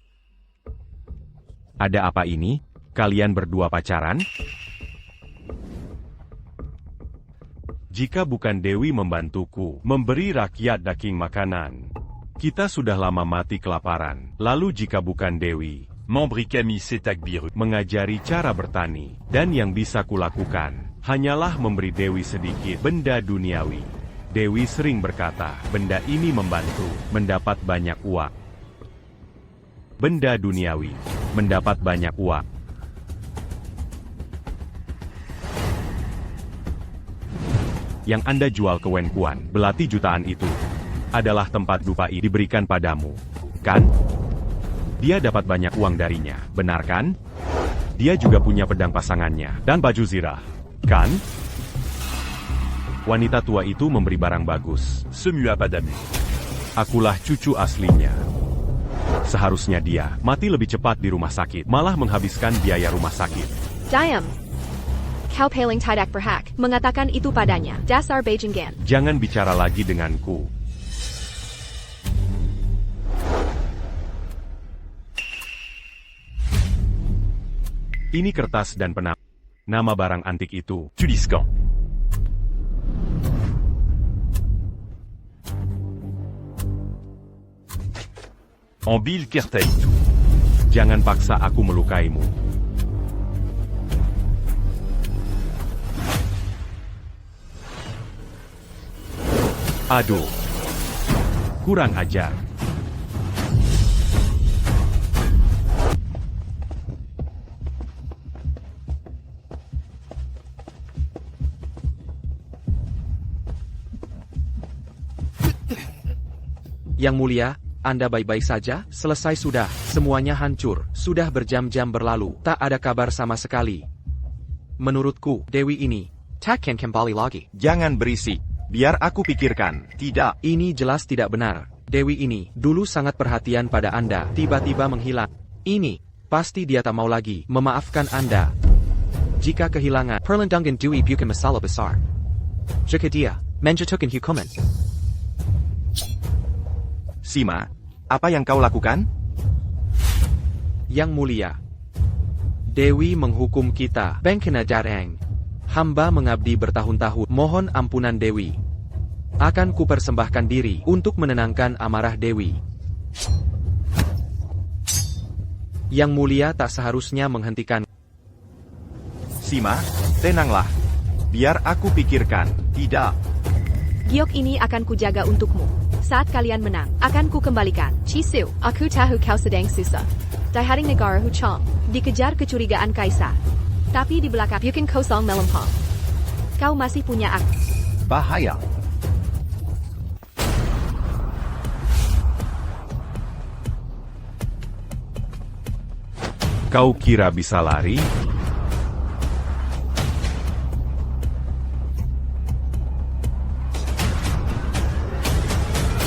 C: Ada apa ini? Kalian berdua pacaran? Jika bukan Dewi membantuku, memberi rakyat daging makanan, kita sudah lama mati kelaparan. Lalu jika bukan Dewi,
J: Memberi kami setakbiru.
C: mengajari cara bertani, dan yang bisa kulakukan, hanyalah memberi Dewi sedikit benda duniawi. Dewi sering berkata, benda ini membantu, mendapat banyak uang. Benda duniawi, mendapat banyak uang. Yang Anda jual ke Wen Kuan, belati jutaan itu, adalah tempat dupa ini diberikan padamu, kan? Dia dapat banyak uang darinya, benar kan? Dia juga punya pedang pasangannya, dan baju zirah, kan? Wanita tua itu memberi barang bagus.
J: Semua padamu.
C: Akulah cucu aslinya. Seharusnya dia mati lebih cepat di rumah sakit, malah menghabiskan biaya rumah sakit.
A: Diam. Kau paling tidak berhak mengatakan itu padanya. Dasar Bajingan.
C: Jangan bicara lagi denganku. Ini kertas dan pena. Nama barang antik itu.
J: Tuliscan. Ambil kerta itu.
C: Jangan paksa aku melukaimu. Aduh. Kurang ajar.
F: Yang Mulia, Anda baik-baik saja? Selesai sudah, semuanya hancur, sudah berjam-jam berlalu, tak ada kabar sama sekali. Menurutku, Dewi ini, takkan kembali lagi.
B: Jangan berisik. Biar aku pikirkan. Tidak.
F: Ini jelas tidak benar. Dewi ini, dulu sangat perhatian pada Anda, tiba-tiba menghilang. Ini, pasti dia tak mau lagi memaafkan Anda. Jika kehilangan, perlindungan Dewi bukan masalah besar. Jika dia, menjatuhkan hukuman.
B: Sima, apa yang kau lakukan?
F: Yang Mulia, Dewi menghukum kita, Bengkena Darang. Hamba mengabdi bertahun-tahun, mohon ampunan Dewi. Akan kupersembahkan diri untuk menenangkan amarah Dewi. Yang Mulia tak seharusnya menghentikan.
B: Sima, tenanglah. Biar aku pikirkan. Tidak.
A: Giok ini akan kujaga untukmu. Saat kalian menang, akan ku kembalikan. Chisu, aku tahu kau sedang susah. Di hari negara Huchong, dikejar kecurigaan Kaisar. Tapi di belakang bukan kosong melempang. Kau masih punya aku.
G: Bahaya.
C: Kau kira bisa lari?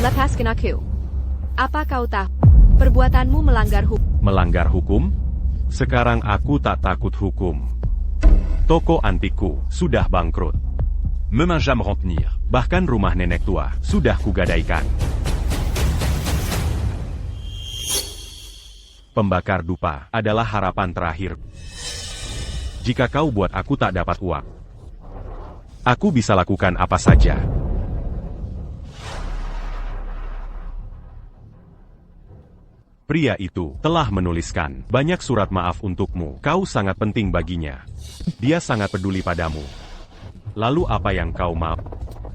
A: Lepaskan aku. Apa kau tahu? Perbuatanmu melanggar hukum.
C: Melanggar hukum? Sekarang aku tak takut hukum. Toko antikku sudah bangkrut.
J: Meminjam remplir.
C: Bahkan rumah nenek tua sudah kugadaikan. Pembakar dupa adalah harapan terakhir. Jika kau buat aku tak dapat uang, aku bisa lakukan apa saja. Pria itu telah menuliskan banyak surat maaf untukmu. Kau sangat penting baginya. Dia sangat peduli padamu. Lalu apa yang kau mau?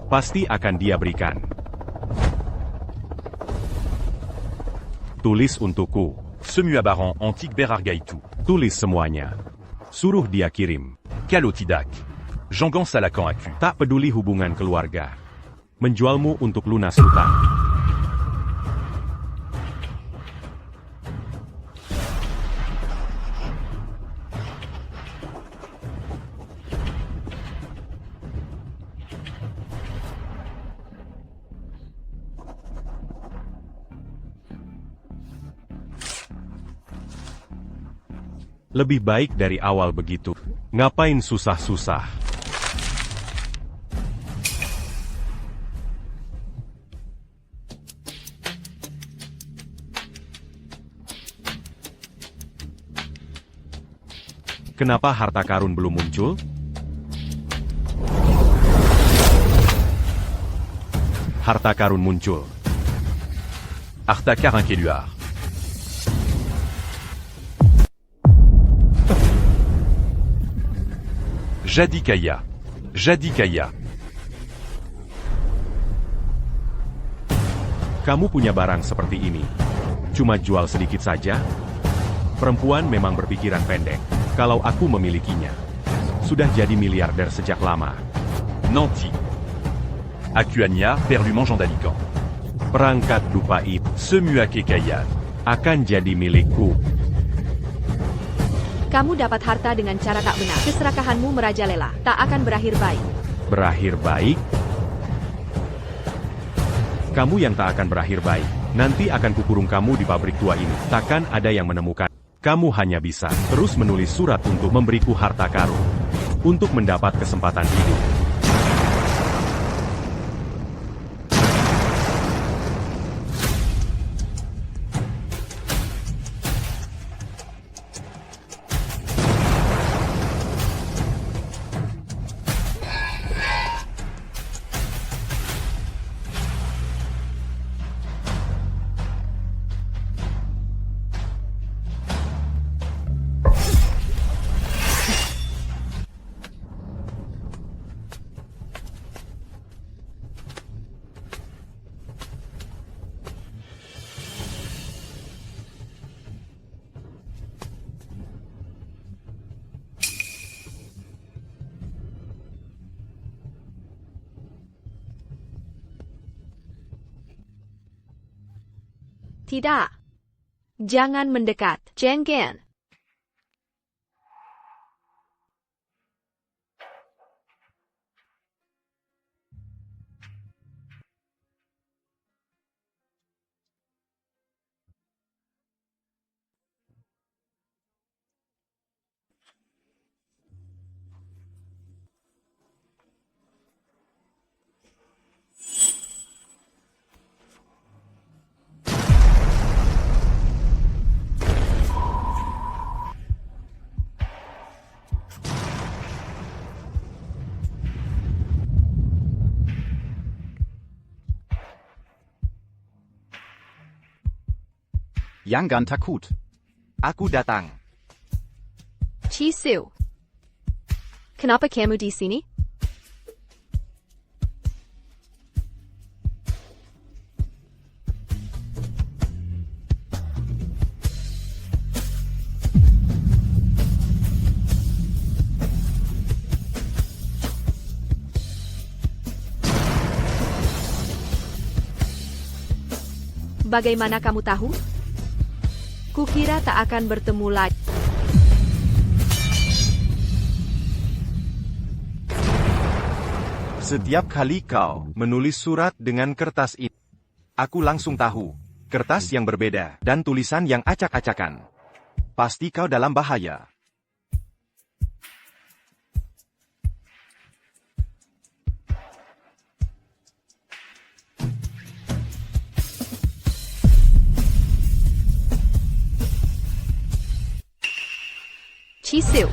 C: Pasti akan dia berikan. Tulis untukku.
J: Semuabaran antique Berargaitu.
C: Tulis semuanya. Suruh dia kirim.
J: Calotidac. Jangan Salakan aku.
C: Tak peduli hubungan keluarga. Menjualmu untuk lunas hutang. Lebih baik dari awal begitu. Ngapain susah-susah? Kenapa harta karun belum muncul? Harta karun muncul.
J: Artakar Inkeluar. Jadikaya. Jadikaya.
C: Kamu punya barang seperti ini. Cuma jual sedikit saja? Perempuan memang berpikiran pendek. Kalau aku memilikinya, sudah jadi miliarder sejak lama.
J: Nanti. Akuania, perlu mangeant d'Alican.
C: Perangkat dupa itu
J: Semuake Kayan.
C: akan jadi milikku.
A: Kamu dapat harta dengan cara tak benar. Keserakahanmu merajalela. Tak akan berakhir baik.
C: Berakhir baik? Kamu yang tak akan berakhir baik. Nanti akan kukurung kamu di pabrik tua ini. Takkan ada yang menemukan. Kamu hanya bisa terus menulis surat untuk memberiku harta karun. Untuk mendapat kesempatan hidup.
A: Tidak. Jangan mendekat, Jangan.
G: Yangan takut.
B: Aku datang.
A: Chisu. Kenapa kamu di sini? Bagaimana kamu tahu? Kukira tak akan bertemu lagi.
B: Setiap kali kau menulis surat dengan kertas ini, aku langsung tahu. Kertas yang berbeda dan tulisan yang acak-acakan. Pasti kau dalam bahaya.
A: Chisu.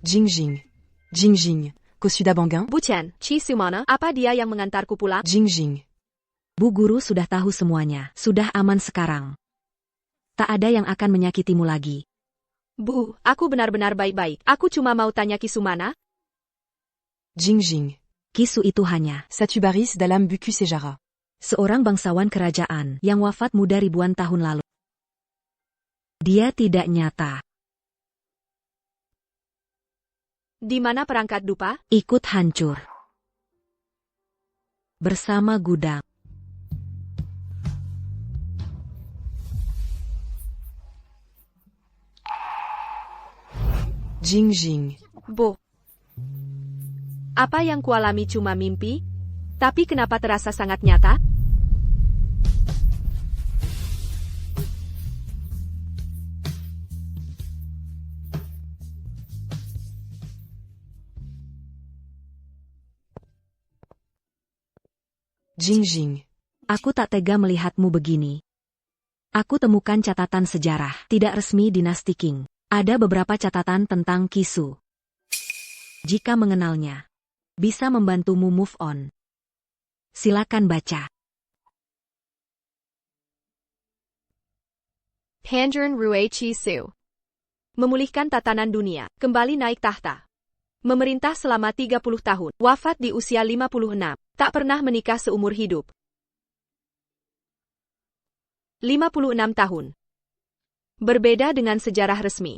E: Jingjing. Jingjing. Kau sudah bangun?
A: Bukan, Chisu mana? Apa dia yang mengantarku pulang?
E: Jingjing.
D: Bu guru sudah tahu semuanya. Sudah aman sekarang. Tak ada yang akan menyakitimu lagi.
A: Bu, aku benar-benar baik-baik. Aku cuma mau tanya Kisu mana?
E: Jingjing.
D: Kisu itu hanya
E: Satubaris dalam buku sejarah.
D: seorang bangsawan kerajaan yang wafat muda ribuan tahun lalu. Dia tidak nyata.
A: Di mana perangkat dupa?
D: Ikut hancur. Bersama gudang.
E: Jingjing.
A: Bo. Apa yang kualami cuma mimpi? Tapi kenapa terasa sangat nyata?
E: Jingjing.
D: Aku tak tega melihatmu begini. Aku temukan catatan sejarah tidak resmi dinasti Qing. Ada beberapa catatan tentang Kisu. Jika mengenalnya, bisa membantumu move on. Silakan baca.
A: Panjern Rue Chisu. Memulihkan tatanan dunia, kembali naik tahta. Memerintah selama 30 tahun, wafat di usia 56, tak pernah menikah seumur hidup. 56 tahun. Berbeda dengan sejarah resmi.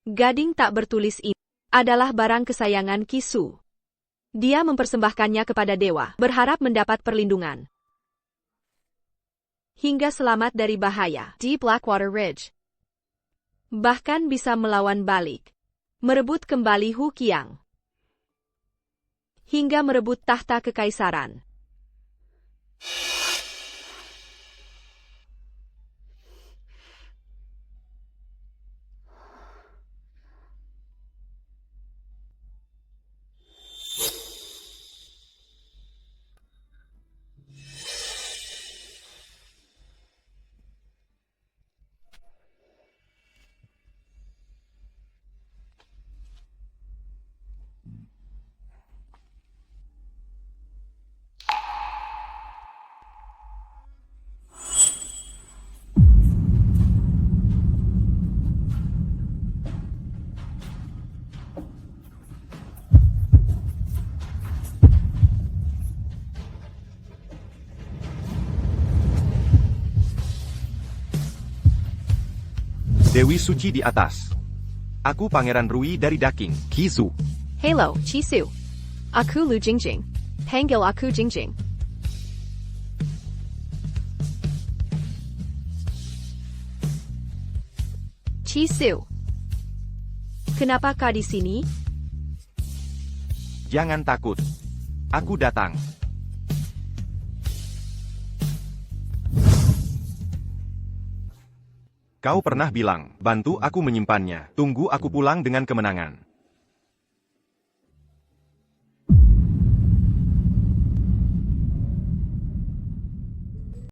A: Gading tak bertulis ini adalah barang kesayangan Kisu. Dia mempersembahkannya kepada dewa, berharap mendapat perlindungan. Hingga selamat dari bahaya di Blackwater Ridge. Bahkan bisa melawan balik. Merebut kembali Hu Qiang. Hingga merebut tahta kekaisaran.
B: Dewi Suci di atas. Aku Pangeran Rui dari Daking.
G: Kisu.
A: Hello, Chisu. Aku Lu Jingjing. Panggil aku Jingjing. Chisu. Kenapa kau di sini?
B: Jangan takut. Aku datang. Kau pernah bilang, bantu aku menyimpannya. Tunggu aku pulang dengan kemenangan.